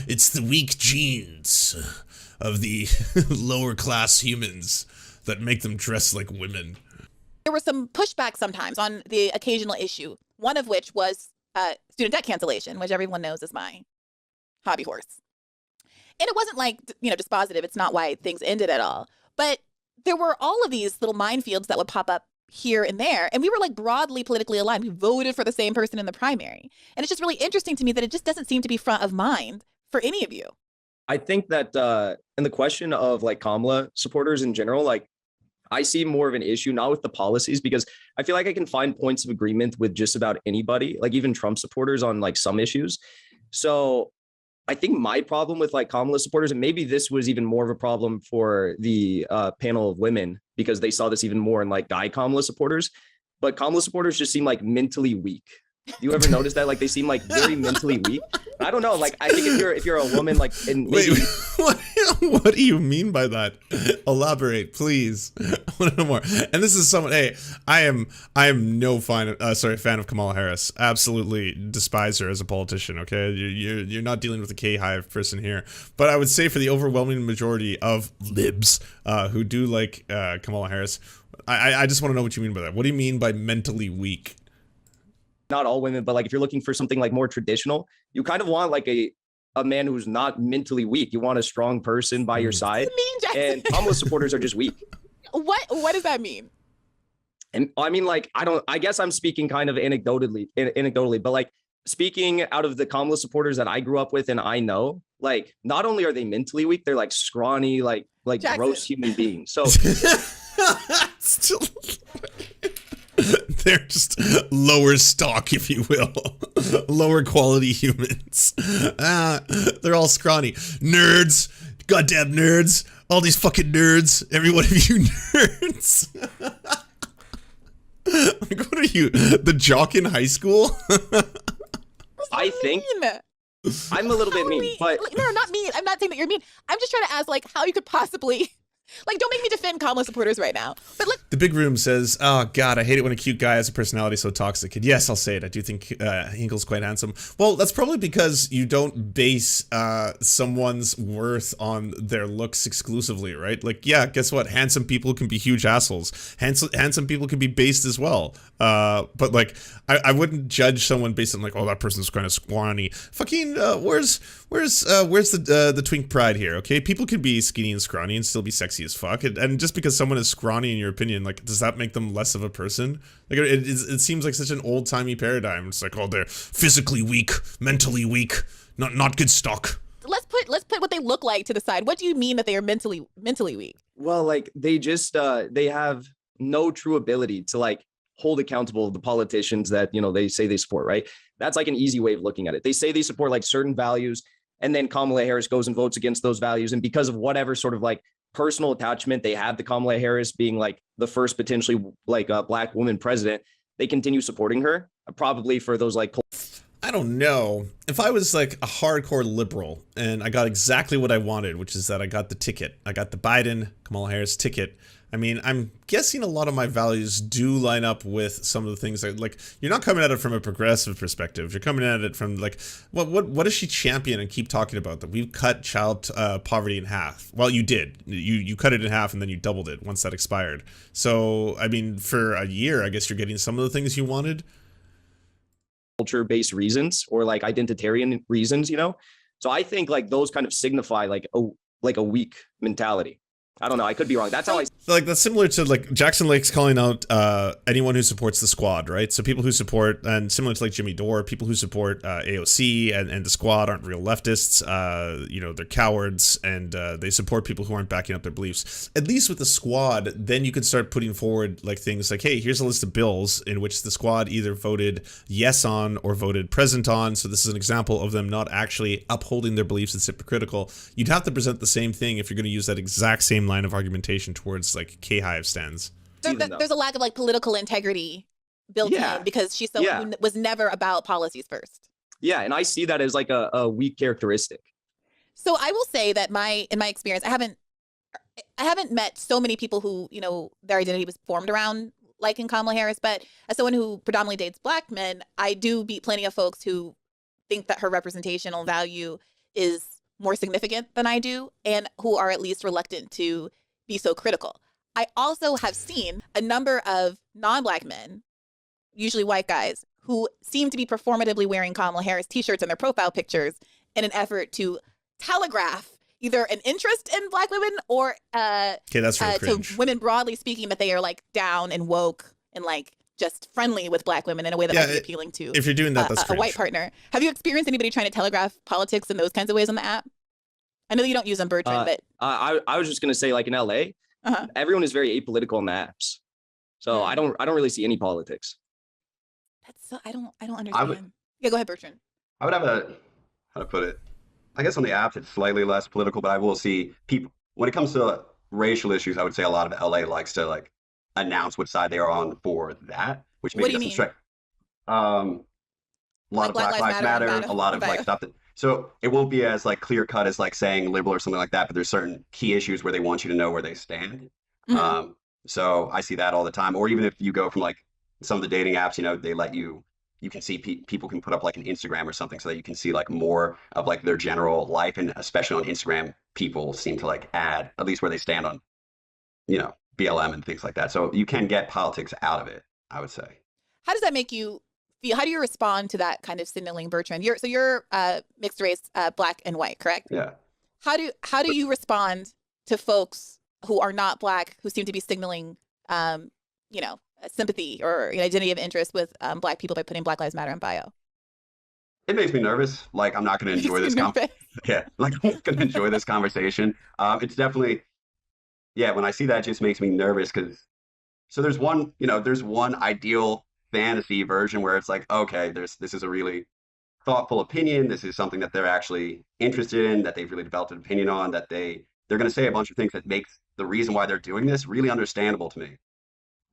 It's the weak genes of the lower class humans that make them dress like women. there was some pushback sometimes on the occasional issue, one of which was student debt cancellation, which everyone knows is my hobby horse. And it wasn't like, you know, dispositive. It's not why things ended at all. But there were all of these little minefields that would pop up here and there. And we were like broadly politically aligned. We voted for the same person in the primary. And it's just really interesting to me that it just doesn't seem to be front of mind for any of you. I think that in the question of like Kamala supporters in general, like I see more of an issue, not with the policies, because I feel like I can find points of agreement with just about anybody, like even Trump supporters on like some issues. So I think my problem with like Kamala supporters, and maybe this was even more of a problem for the panel of women, because they saw this even more in like guy Kamala supporters, but Kamala supporters just seem like mentally weak. Do you ever notice that? Like they seem like very mentally weak. I don't know. Like I think if you're a woman, like and maybe... what do you mean by that? Elaborate, please. I want to know more. And this is someone. Hey, I am no fan of Kamala Harris. Absolutely despise her as a politician. Okay, you're not dealing with a K-hive person here. But I would say for the overwhelming majority of libs who do like Kamala Harris, I just want to know what you mean by that. What do you mean by mentally weak? Not all women, but like if you're looking for something like more traditional, you kind of want like a man who's not mentally weak. You want a strong person by your side. And Kamala supporters are just weak. What does that mean? And I mean, like, I guess I'm speaking kind of anecdotally, but like speaking out of the Kamala supporters that I grew up with and I know, like, not only are they mentally weak, they're like scrawny, like Jackson. Gross human beings. So they're just lower stock, if you will. Lower quality humans. They're all scrawny. Nerds. Goddamn nerds. All these fucking nerds. Every one of you nerds. Like, what are you? The jock in high school? I think I'm a little bit mean, but no, not mean. I'm not saying that you're mean. I'm just trying to ask, like, how you could possibly, like, don't make me defend Kamala supporters right now. But The Big Room says, "Oh God, I hate it when a cute guy has a personality so toxic." And yes, I'll say it. I do think Hinkle's quite handsome. Well, that's probably because you don't base someone's worth on their looks exclusively, right? Like, yeah, guess what? Handsome people can be huge assholes. Handsome people can be based as well. But like, I wouldn't judge someone based on like, oh, that person's kind of scrawny. Fucking, where's the twink pride here? Okay, people can be skinny and scrawny and still be sexy as fuck. And just because someone is scrawny, in your opinion, like, does that make them less of a person? Like, it seems like such an old-timey paradigm. It's like, oh, they're physically weak, mentally weak, not good stock. let's put what they look like to the side. What do you mean that they are mentally weak? Well, like they just they have no true ability to like hold accountable the politicians that, you know, they say they support, right? That's like an easy way of looking at it. They say they support like certain values, and then Kamala Harris goes and votes against those values. And because of whatever sort of like personal attachment they have to Kamala Harris being like the first potentially like a black woman president, they continue supporting her, probably for those like. I don't know. If I was like a hardcore liberal and I got exactly what I wanted, which is that I got the ticket, I got the Biden, Kamala Harris ticket. I mean, I'm guessing a lot of my values do line up with some of the things that, like, you're not coming at it from a progressive perspective. You're coming at it from like, what does she champion and keep talking about? That we've cut child poverty in half. Well, you did. You cut it in half and then you doubled it once that expired. So, I mean, for a year, I guess you're getting some of the things you wanted. Culture-based reasons or like identitarian reasons, you know? So I think like those kind of signify like a weak mentality. I don't know. I could be wrong. That's how I. Like that's similar to like Jackson Lake's calling out anyone who supports the squad, right? So people who support, and similar to like Jimmy Dore, people who support AOC and the squad aren't real leftists. You know, they're cowards, and they support people who aren't backing up their beliefs. At least with the squad, then you can start putting forward like things like, hey, here's a list of bills in which the squad either voted yes on or voted present on. So this is an example of them not actually upholding their beliefs. It's hypocritical. You'd have to present the same thing if you're going to use that exact same line of argumentation towards like K-Hive stands. There's a lack of like political integrity built in because she's someone who was never about policies first. Yeah, and I see that as like a weak characteristic. So I will say that in my experience, I haven't met so many people who, you know, their identity was formed around liking Kamala Harris, but as someone who predominantly dates black men, I do meet plenty of folks who think that her representational value is more significant than I do, and who are at least reluctant to be so critical. I also have seen a number of non-black men, usually white guys, who seem to be performatively wearing Kamala Harris t-shirts in their profile pictures in an effort to telegraph either an interest in black women or that's really to women broadly speaking, that they are like down and woke and like just friendly with black women in a way that might be appealing to if you're doing that, that's a white partner. Have you experienced anybody trying to telegraph politics in those kinds of ways on the app? I know you don't use them, Bertrand, but I was just gonna say, like in LA, everyone is very apolitical on the apps, so I don't really see any politics. That's so, I don't understand. Yeah, go ahead, Bertrand. I would have how to put it. I guess on the apps it's slightly less political, but I will see people when it comes to racial issues. I would say a lot of LA likes to like announce which side they are on for that, which maybe doesn't strike. A lot of Black Lives Matter, a lot of like stuff that. So it won't be as like clear cut as like saying liberal or something like that, but there's certain key issues where they want you to know where they stand. So I see that all the time. Or even if you go from like some of the dating apps, you know, they let you can see people can put up like an Instagram or something so that you can see like more of like their general life. And especially on Instagram, people seem to like add at least where they stand on, you know, BLM and things like that. So you can get politics out of it, I would say. How does that make you feel? How do you respond to that kind of signaling, Bertrand? You're mixed race, black and white, correct? Yeah. How do you respond to folks who are not black, who seem to be signaling, you know, sympathy or identity of interest with black people by putting Black Lives Matter in bio? It makes me nervous. Like I'm not going to enjoy this. Like I'm not going to enjoy this conversation. It's definitely, when I see that, it just makes me nervous because. So there's one ideal fantasy version where it's like, okay, this is a really thoughtful opinion. This is something that they're actually interested in, that they've really developed an opinion on, that they're going to say a bunch of things that makes the reason why they're doing this really understandable to me.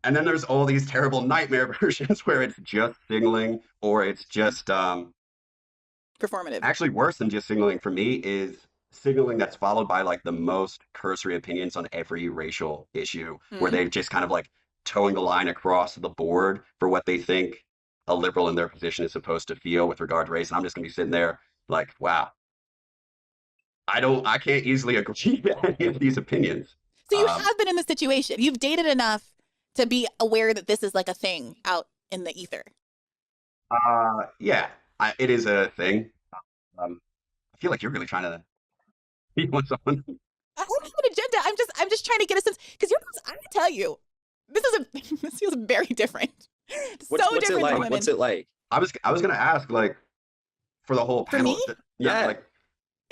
And then there's all these terrible nightmare versions where it's just signaling or it's just performative. Actually, worse than just signaling for me is signaling that's followed by like the most cursory opinions on every racial issue, where they're just kind of like towing the line across the board for what they think a liberal in their position is supposed to feel with regard to race. And I'm just gonna be sitting there like, wow, I can't easily agree with any of these opinions. So you have been in this situation. You've dated enough to be aware that this is like a thing out in the ether. It is a thing. I feel like you're really trying to be with someone. I don't have an agenda. I'm just trying to get a sense, because I can tell you, this feels very different. What's it like? What's it like? I was gonna ask, like, for the whole panel. For me? Yeah. Like,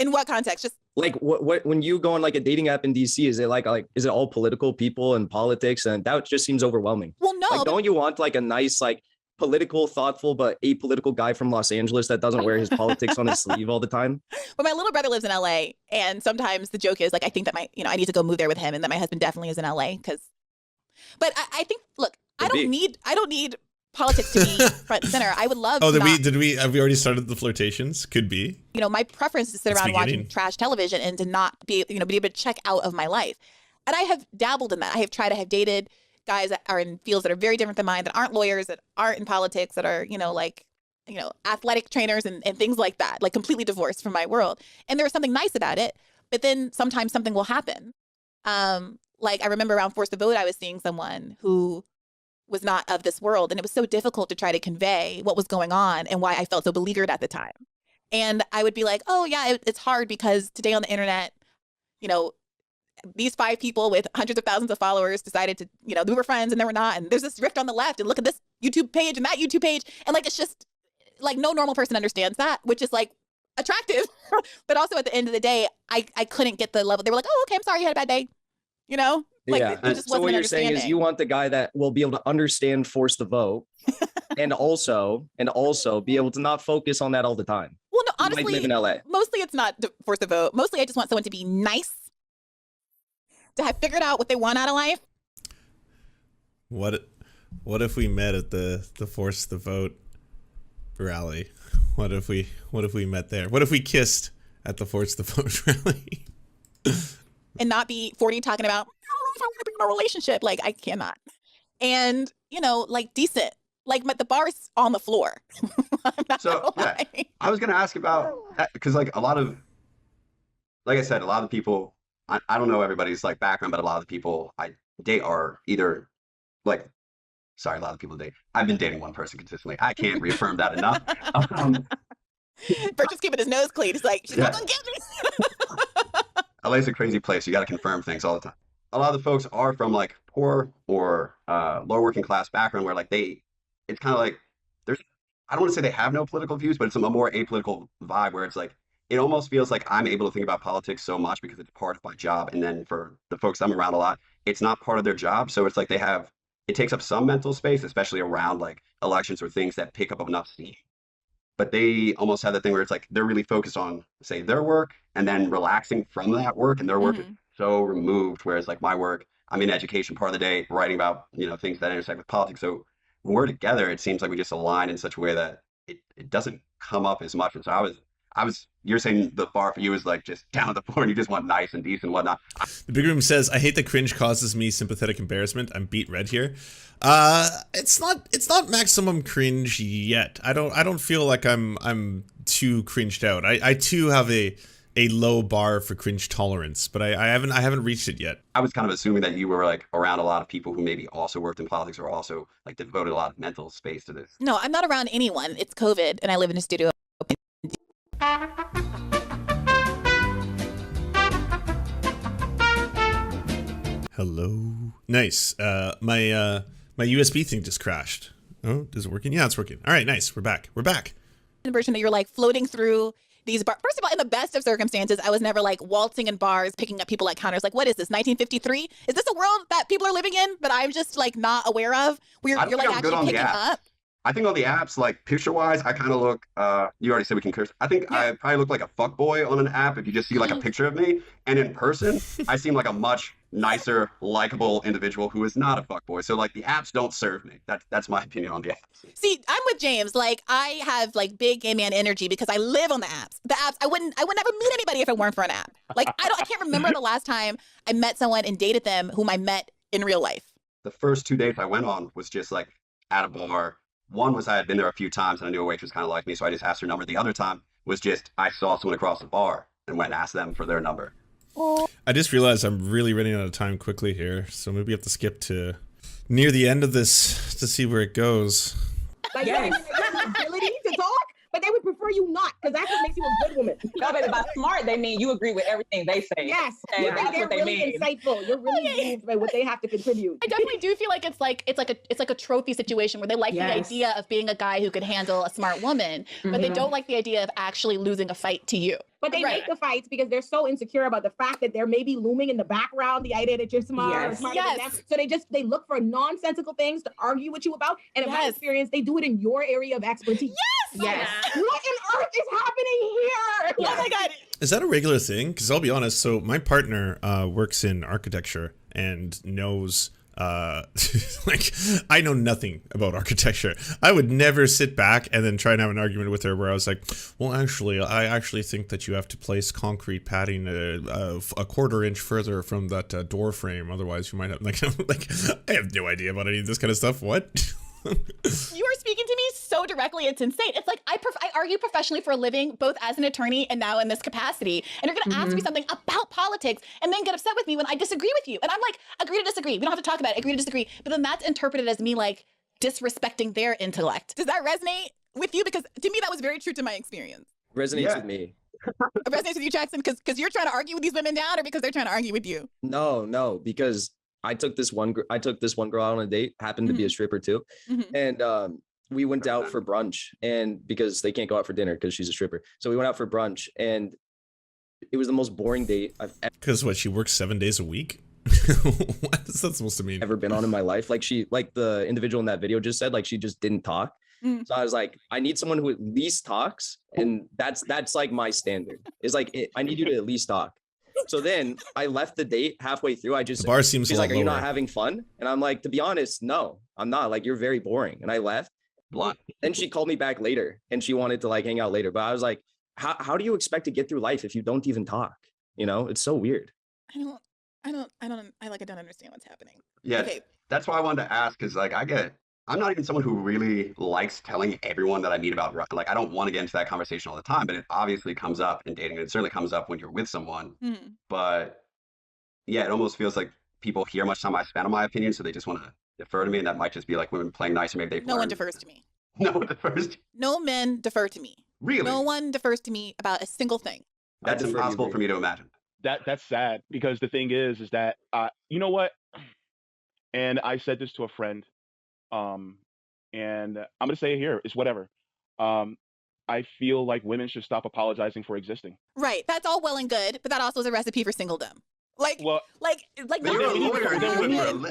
In what context? Just like what when you go on like a dating app in DC, is it like is it all political people and politics? And that just seems overwhelming. well, no. Like, don't you want like a nice, like political, thoughtful, but apolitical guy from Los Angeles that doesn't wear his politics on his sleeve all the time? But my little brother lives in LA, and sometimes the joke is like, I think that I need to go move there with him, and that my husband definitely is in LA but I think, look, I don't need politics to be front and center. I would love. Oh, have we already started the flirtations? Could be. My preference is to sit around watching trash television and to not be able to check out of my life. And I have dabbled in that. I have dated guys that are in fields that are very different than mine, that aren't lawyers, that aren't in politics, that are, athletic trainers and things like that, like completely divorced from my world. And there was something nice about it. But then sometimes something will happen. Like I remember around Force the Vote, I was seeing someone who was not of this world. And it was so difficult to try to convey what was going on and why I felt so beleaguered at the time. And I would be like, oh yeah, it's hard because today on the internet, these 5 people with hundreds of thousands of followers decided to, we were friends and they were not. And there's this rift on the left and look at this YouTube page and that YouTube page. And like, it's just like no normal person understands that, which is like attractive. But also at the end of the day, I couldn't get the level. They were like, oh, okay, I'm sorry you had a bad day. Like yeah. it just so wasn't what you're saying is you want the guy that will be able to understand Force the Vote and also be able to not focus on that all the time. Well, no, You might honestly, live in LA. mostly it's not to Force the Vote. Mostly I just want someone to be nice, to have figured out what they want out of life. What if we met at the Force the Vote rally? What if we met there? What if we kissed at the Force the Vote rally? And not be 40 talking about, I don't know if I want to be in a relationship. Like, I cannot. And, like decent. Like, the bar's on the floor. I'm not gonna lie. Yeah, I was going to ask about that because, like, like I said, a lot of people, I don't know everybody's, like, background, but a lot of the people I date are either, like, sorry, a lot of people date. I've been dating one person consistently. I can't reaffirm that enough. Bert just keeping his nose clean. He's like, she's not going to get me. LA's a crazy place. You got to confirm things all the time. A lot of the folks are from like poor or lower working class background where like it's kind of like I don't want to say they have no political views, but it's a more apolitical vibe where it's like, it almost feels like I'm able to think about politics so much because it's part of my job. And then for the folks I'm around a lot, it's not part of their job. So it's like it takes up some mental space, especially around like elections or things that pick up enough steam. But they almost have that thing where it's like they're really focused on, say, their work and then relaxing from that work, and their work is so removed. Whereas like my work, I'm in education part of the day, writing about things that intersect with politics. So when we're together, it seems like we just align in such a way that it doesn't come up as much. And so you're saying the bar for you is like just down at the floor and you just want nice and decent and whatnot. The Big Room says, I hate that cringe causes me sympathetic embarrassment. I'm beat red here. It's not maximum cringe yet. I don't feel like I'm too cringed out. I too have a low bar for cringe tolerance, but I haven't reached it yet. I was kind of assuming that you were like around a lot of people who maybe also worked in politics or also like devoted a lot of mental space to this. No, I'm not around anyone. It's COVID and I live in a studio. Hello. Nice. My USB thing just crashed. Oh, is it working? Yeah, it's working. All right, nice. We're back. Version that you're like floating through these bars. First of all, in the best of circumstances, I was never like waltzing in bars, picking up people at counters. Like, what is this, 1953? Is this a world that people are living in that I'm just like not aware of? Where you're like actually picking up? I think on the apps, like picture-wise, I kind of look, you already said we can curse. I think I probably look like a fuckboy on an app if you just see like a picture of me. And in person, I seem like a much nicer, likable individual who is not a fuckboy. So like the apps don't serve me. That's my opinion on the apps. See, I'm with James. Like I have like big gay man energy because I live on the apps. The apps, I would never meet anybody if it weren't for an app. Like I can't remember the last time I met someone and dated them whom I met in real life. The first 2 dates I went on was just like at a bar. One was I had been there a few times and I knew a waitress kind of liked me, so I just asked her number. The other time was just I saw someone across the bar and went and asked them for their number. I just realized I'm really running out of time quickly here, so maybe we have to skip to near the end of this to see where it goes. Like, yes. You have the ability to talk, but they would prefer you not, because that's what makes you a good woman. No, baby, by smart, they mean you agree with everything they say. Yes, okay, that's they're what they really mean. Insightful. You're really moved by what they have to contribute. I definitely do feel like it's like a trophy situation where they like the idea of being a guy who could handle a smart woman, but they don't like the idea of actually losing a fight to you. But they make the fights because they're so insecure about the fact that there may be looming in the background, the idea that you're smart or smarter than them. So they look for nonsensical things to argue with you about. And in my experience, they do it in your area of expertise. Yes. What on earth is happening here? Oh my God. Is that a regular thing? Because I'll be honest, so my partner works in architecture and knows like, I know nothing about architecture. I would never sit back and then try and have an argument with her where I was like, well, actually, I actually think that you have to place concrete padding a quarter inch further from that door frame. Otherwise, you might have, like, I have no idea about any of this kind of stuff. What? You are speaking to me so directly, it's insane. It's like I argue professionally for a living, both as an attorney and now in this capacity. And you're gonna ask me something about politics and then get upset with me when I disagree with you. And I'm like, agree to disagree. We don't have to talk about it, agree to disagree. But then that's interpreted as me like disrespecting their intellect. Does that resonate with you? Because to me, that was very true to my experience. Resonates with me. It resonates with you, Jackson, because you're trying to argue with these women down, or because they're trying to argue with you? No, because I took this one girl out on a date, happened to be a stripper too. And we went out for brunch, and because they can't go out for dinner because she's a stripper. So we went out for brunch, and it was the most boring date I've ever. Because what, she works 7 days a week? What is that supposed to mean? Ever been on in my life. Like the individual in that video just said, like she just didn't talk. So I was like, I need someone who at least talks. And that's like my standard. It's like, I need you to at least talk. So then I left the date halfway through. The bar seems she's like, are you not having fun? And I'm like, to be honest, no, I'm not. Like, you're very boring. And I left. Then she called me back later and she wanted to like hang out later. But I was like, how do you expect to get through life if you don't even talk? You know, it's so weird. I don't understand what's happening. Yeah, okay. That's why I wanted to ask, because like I'm not even someone who really likes telling everyone that I meet about, like, I don't want to get into that conversation all the time, but it obviously comes up in dating. And it certainly comes up when you're with someone. But yeah, it almost feels like people hear how much time I spend on my opinion, so they just want to defer to me. And that might just be like women playing nice, or maybe they've No one defers to me. No one defers to No men defer to me. Really? No one defers to me about a single thing. That's impossible for me to imagine. That's sad, because the thing is that you know what? And I said this to a friend, and I'm gonna say it here. It's whatever. I feel like women should stop apologizing for existing. Right. That's all well and good, but that also is a recipe for singledom.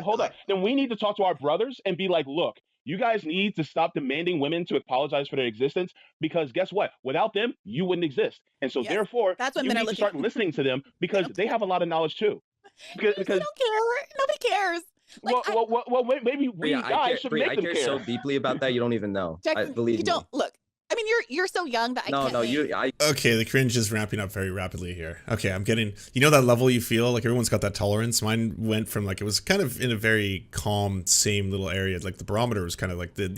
Hold on. Then we need to talk to our brothers and be like, look, you guys need to stop demanding women to apologize for their existence, because guess what? Without them, you wouldn't exist. And so therefore, that's what you need to start listening to them, because they have a lot of knowledge too. Because they don't care. Nobody cares. Like, well, maybe we guys should make them care. I care so deeply about that, you don't even know. Jackson, Believe me. Don't look. I mean, you're so young that I can't. Okay, the cringe is ramping up very rapidly here. Okay, I'm getting, you know that level you feel like everyone's got that tolerance. Mine went from like, it was kind of in a very calm, same little area. Like the barometer was kind of like the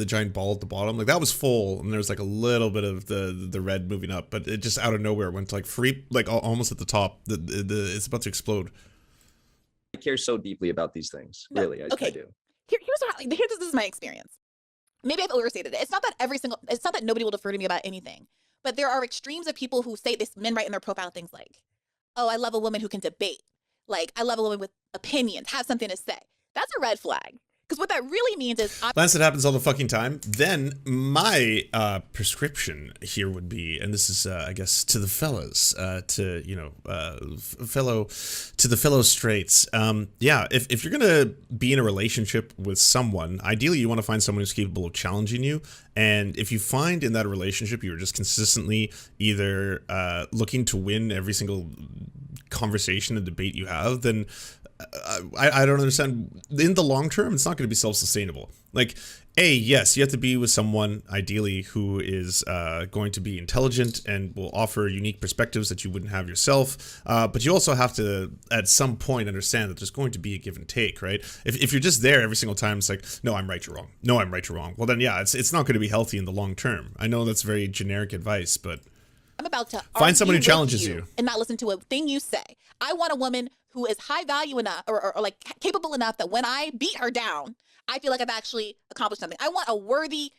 giant ball at the bottom. Like that was full, and there was like a little bit of the red moving up, but it just out of nowhere went to like free, like almost at the top. It's about to explode. I care so deeply about these things. Really, I do. This is my experience. Maybe I've overstated it. It's not that nobody will defer to me about anything, but there are extremes of people who say this. Men write in their profile things like, oh, I love a woman who can debate. Like, I love a woman with opinions, have something to say. That's a red flag. Because what that really means is... Lance, it happens all the fucking time. Then my prescription here would be, and this is, I guess, to the fellas, to the fellow straights. Yeah, if you're going to be in a relationship with someone, ideally you want to find someone who's capable of challenging you. And if you find in that relationship you're just consistently either looking to win every single conversation and debate you have, then I don't understand. In the long term, it's not going to be self-sustainable. Like, yes, you have to be with someone, ideally, who is going to be intelligent and will offer unique perspectives that you wouldn't have yourself. But you also have to, at some point, understand that there's going to be a give and take, right? If you're just there every single time, it's like, no, I'm right, you're wrong. No, I'm right, you're wrong. Well, then, yeah, it's not going to be healthy in the long term. I know that's very generic advice, but... I'm about to find someone who challenges you and not listen to a thing you say. I want a woman who is high value enough or like capable enough that when I beat her down, I feel like I've actually accomplished something. I want a worthy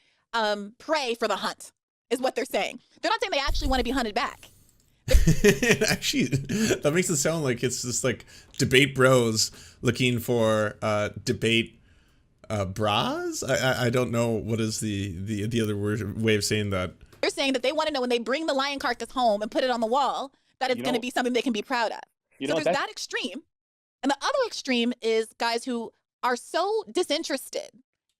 prey for the hunt, is what they're saying. They're not saying they actually want to be hunted back. Actually, that makes it sound like it's just like debate bros looking for debate bras. I don't know what is the other way of saying that. They're saying that they want to know when they bring the lion carcass home and put it on the wall, that it's going to be something they can be proud of. So there's that extreme. And the other extreme is guys who are so disinterested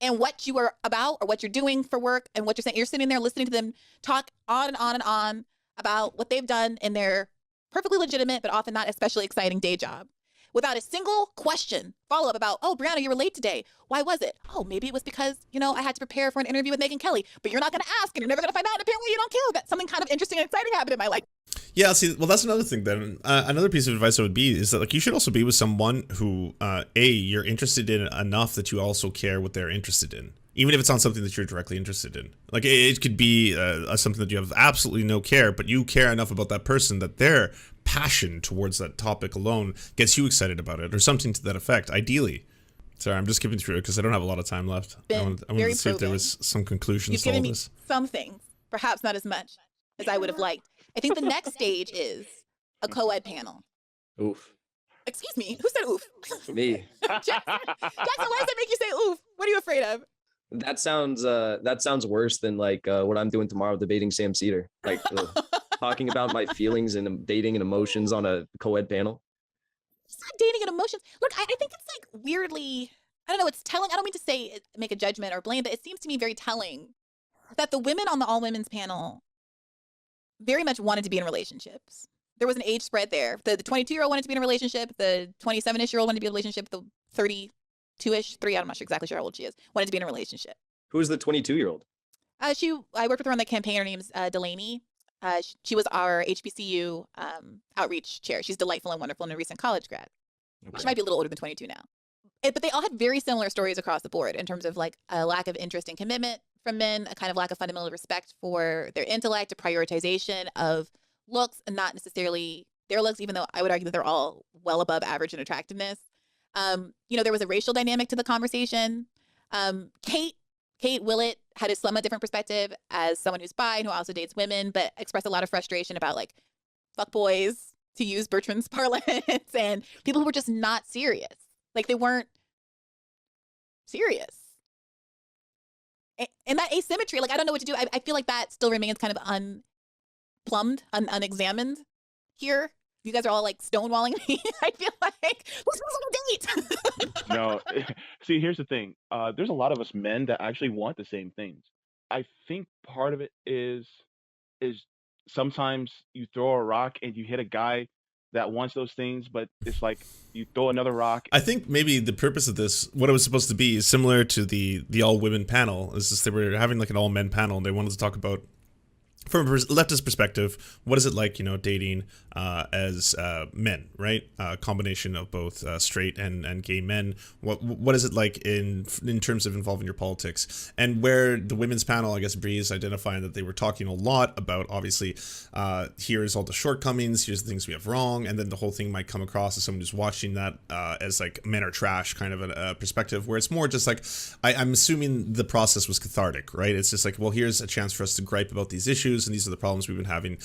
in what you are about or what you're doing for work and what you're saying. You're sitting there listening to them talk on and on and on about what they've done in their perfectly legitimate, but often not especially exciting day job, without a single question, follow-up about, oh, Briahna, you were late today. Why was it? Oh, maybe it was because, I had to prepare for an interview with Megyn Kelly, but you're not going to ask and you're never going to find out. And apparently you don't care that something kind of interesting and exciting happened in my life. Yeah, see, well, that's another thing then. Another piece of advice I would be is that, like, you should also be with someone who, you're interested in enough that you also care what they're interested in. Even if it's on something that you're directly interested in. Like, it could be something that you have absolutely no care, but you care enough about that person that their passion towards that topic alone gets you excited about it, or something to that effect, ideally. Sorry, I'm just skipping through it because I don't have a lot of time left. I wanted to see if there was some conclusions to all this. You've given me some things, perhaps not as much as I would have liked. I think the next stage is a co-ed panel. Oof. Excuse me, who said oof? Me. Jackson, why does that make you say oof? What are you afraid of? That sounds worse than like what I'm doing tomorrow, debating Sam Cedar. Like talking about my feelings and dating and emotions on a co-ed panel. It's not dating and emotions. Look, I think it's like weirdly, I don't know, it's telling. I don't mean to say make a judgment or blame, but it seems to me very telling that the women on the all women's panel very much wanted to be in relationships. There was an age spread there. The 22-year-old wanted to be in a relationship. The 27-ish-year-old wanted to be in a relationship. The 32-ish, I'm not sure exactly sure how old she is, wanted to be in a relationship. Who's the 22-year-old? I worked with her on the campaign. Her name's Delaney. She was our HBCU outreach chair. She's delightful and wonderful and a recent college grad. Okay. She might be a little older than 22 now. But they all had very similar stories across the board in terms of like a lack of interest and commitment from men, a kind of lack of fundamental respect for their intellect, a prioritization of looks and not necessarily their looks, even though I would argue that they're all well above average in attractiveness. There was a racial dynamic to the conversation. Kate Willett had a somewhat different perspective as someone who's bi and who also dates women, but expressed a lot of frustration about like fuck boys, to use Bertrand's parlance, and people who were just not serious. Like they weren't serious. And that asymmetry, like I don't know what to do. I feel like that still remains kind of unplumbed, unexamined here. You guys are all like stonewalling me. I feel like who's on a date? No, see, here's the thing. There's a lot of us men that actually want the same things. I think part of it is sometimes you throw a rock and you hit a guy that wants those things, but it's like you throw another rock. I think maybe the purpose of this, what it was supposed to be, is similar to the all women panel. Is just they were having like an all men panel, and they wanted to talk about, from a leftist perspective, what is it like, dating as men, right? A combination of both straight and gay men. What is it like in terms of involving your politics? And where the women's panel, I guess, Bree is identifying that they were talking a lot about, obviously, here's all the shortcomings, here's the things we have wrong, and then the whole thing might come across as someone who's watching that as like men are trash kind of a perspective, where it's more just like, I'm assuming the process was cathartic, right? It's just like, well, here's a chance for us to gripe about these issues, and these are the problems we've been having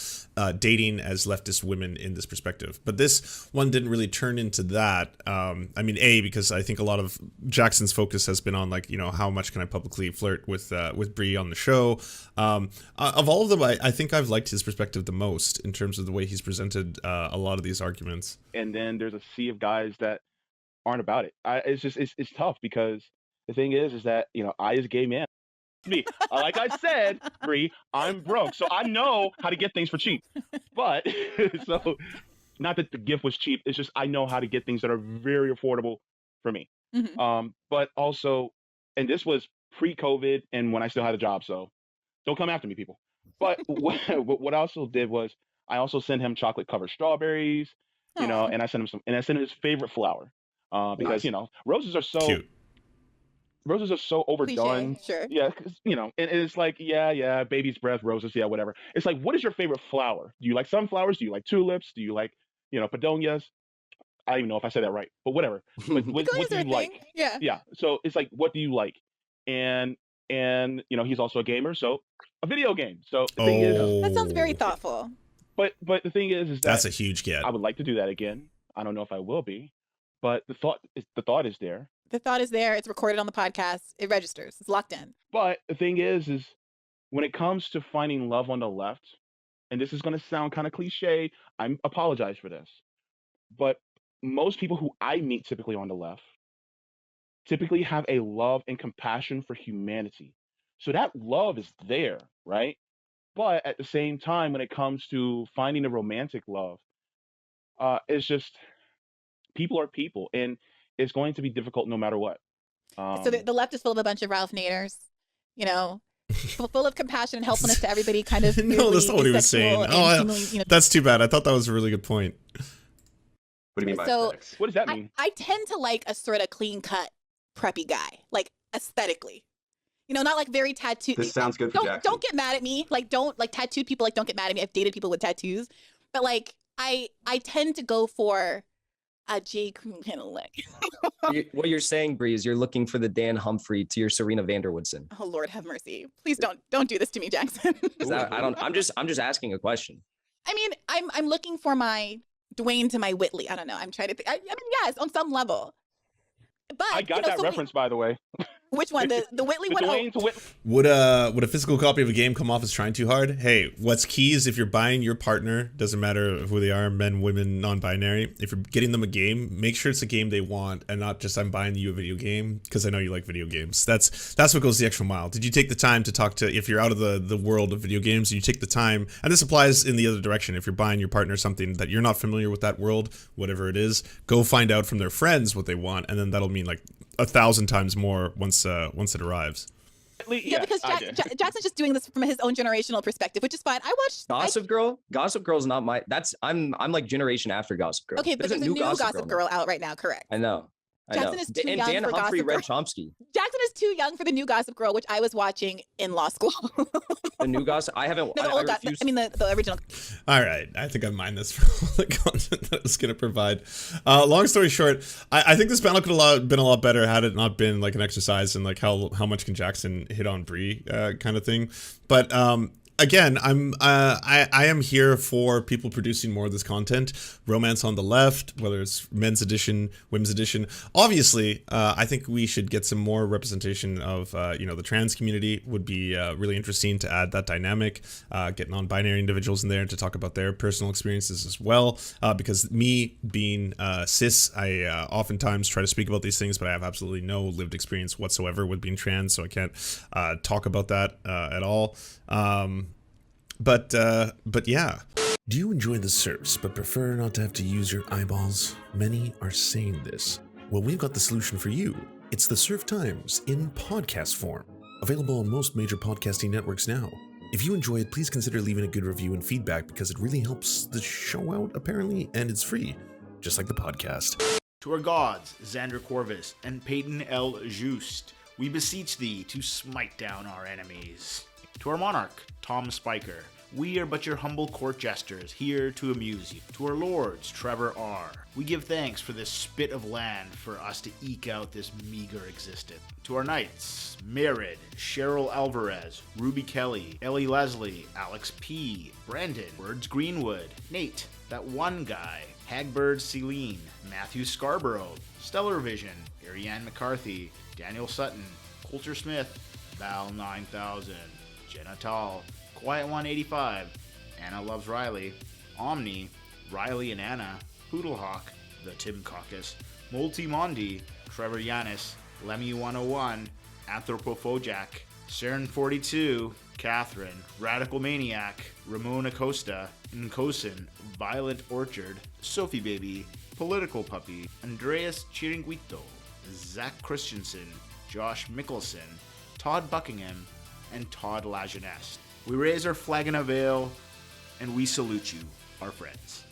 dating as leftist women in this perspective. But this one didn't really turn into that. Because I think a lot of Jackson's focus has been on like, how much can I publicly flirt with Bree on the show. Of all of them, I think I've liked his perspective the most in terms of the way he's presented a lot of these arguments. And then there's a sea of guys that aren't about it. It's tough because the thing is that, I as a gay man, me, like I said, Bree, I'm broke, so I know how to get things for cheap. But so, not that the gift was cheap, it's just I know how to get things that are very affordable for me. Mm-hmm. But also, and this was pre-COVID and when I still had a job, so don't come after me, people. But what I also did was I also sent him chocolate covered strawberries, and I sent him his favorite flower, because roses are so cute. Roses are so overdone. Cliche, sure. Yeah, because, and it's like, yeah, baby's breath, roses, yeah, whatever. It's like, what is your favorite flower? Do you like sunflowers? Do you like tulips? Do you like, begonias? I don't even know if I said that right, but whatever. What do you like? Yeah. Yeah. So it's like, what do you like? And he's also a gamer, so a video game. So the thing is, that sounds very thoughtful. But the thing is that that's a huge get. I would like to do that again. I don't know if I will be, but the thought is there. The thought is there. It's recorded on the podcast. It registers. It's locked in. But the thing is when it comes to finding love on the left, and this is going to sound kind of cliche, I apologize for this, but most people who I meet typically on the left typically have a love and compassion for humanity. So that love is there, right? But at the same time, when it comes to finding a romantic love, it's just people are people, and it's going to be difficult no matter what. So the left is full of a bunch of Ralph Naders, you know, full of compassion and helpfulness to everybody, kind of. No, that's not what he was saying. That's too bad. I thought that was a really good point. What do you mean by So sex? What does that mean? I tend to like a sort of clean cut, preppy guy, like aesthetically. You know, not like very tattooed. This sounds good for Jackson. Don't get mad at me. Like, don't like tattooed people. Like, don't get mad at me. I've dated people with tattoos, but like, I tend to go for a J. Crew kind of look. What you're saying, Bree, is you're looking for the Dan Humphrey to your Serena Vanderwoodson. Oh Lord, have mercy! Please don't do this to me, Jackson. I'm just asking a question. I mean, I'm looking for my Dwayne to my Whitley. I don't know. I'm trying to think. I mean, yes, on some level. But I got that reference, by the way. Which one? The Whitley one? Would a physical copy of a game come off as trying too hard? Hey, what's key is if you're buying your partner, doesn't matter who they are, men, women, non-binary, if you're getting them a game, make sure it's a game they want and not just I'm buying you a video game because I know you like video games. That's what goes the extra mile. Did you take the time to talk to, if you're out of the world of video games, you take the time, and this applies in the other direction, if you're buying your partner something that you're not familiar with that world, whatever it is, go find out from their friends what they want, and then that'll mean like 1,000 times more once it arrives. Yeah, because Jackson's just doing this from his own generational perspective, which is fine. I watched Gossip Girl. Gossip Girl's not my. I'm like generation after Gossip Girl. Okay, but there's a new Gossip Girl out right now. Correct. I know. Jackson is too and young Dan for Humphrey Gossip read Girl. Chomsky. Jackson is too young for the new Gossip Girl, which I was watching in law school. The new Gossip. I haven't. No, the original. All right, I think I mind this for all the content that I was going to provide. Long story short, I think this panel could have been a lot better had it not been like an exercise in like how much can Jackson hit on Bree kind of thing. But again, I am here for people producing more of this content. Romance on the left, whether it's men's edition, women's edition. Obviously, I think we should get some more representation of the trans community. Would be really interesting to add that dynamic. Get non-binary individuals in there to talk about their personal experiences as well. Because me being cis, I oftentimes try to speak about these things, but I have absolutely no lived experience whatsoever with being trans, so I can't talk about that at all. But yeah. Do you enjoy the Serfs but prefer not to have to use your eyeballs? Many are saying this. Well, we've got the solution for you. It's the Serf Times in podcast form. Available on most major podcasting networks now. If you enjoy it, please consider leaving a good review and feedback because it really helps the show out, apparently, and it's free. Just like the podcast. To our gods, Xander Corvus and Peyton L. Just, we beseech thee to smite down our enemies. To our monarch, Tom Spiker, we are but your humble court jesters, here to amuse you. To our lords, Trevor R., we give thanks for this spit of land for us to eke out this meager existence. To our knights, Merid, Cheryl Alvarez, Ruby Kelly, Ellie Leslie, Alex P., Brandon, Words Greenwood, Nate, that one guy, Hagbird Celine, Matthew Scarborough, Stellar Vision, Ariane McCarthy, Daniel Sutton, Coulter Smith, Val 9000, Jenna Tall, Quiet 185, Anna Loves Riley, Omni, Riley and Anna, Poodlehawk, The Tim Caucus, Multimondi, Trevor Yanis, Lemmy 101, Anthropophojak, Saren 42, Catherine, Radical Maniac, Ramon Acosta, Nkosin, Violent Orchard, Sophie Baby, Political Puppy, Andreas Chiringuito, Zach Christensen, Josh Mickelson, Todd Buckingham, and Todd Lajeunesse. We raise our flag in a veil, and we salute you, our friends.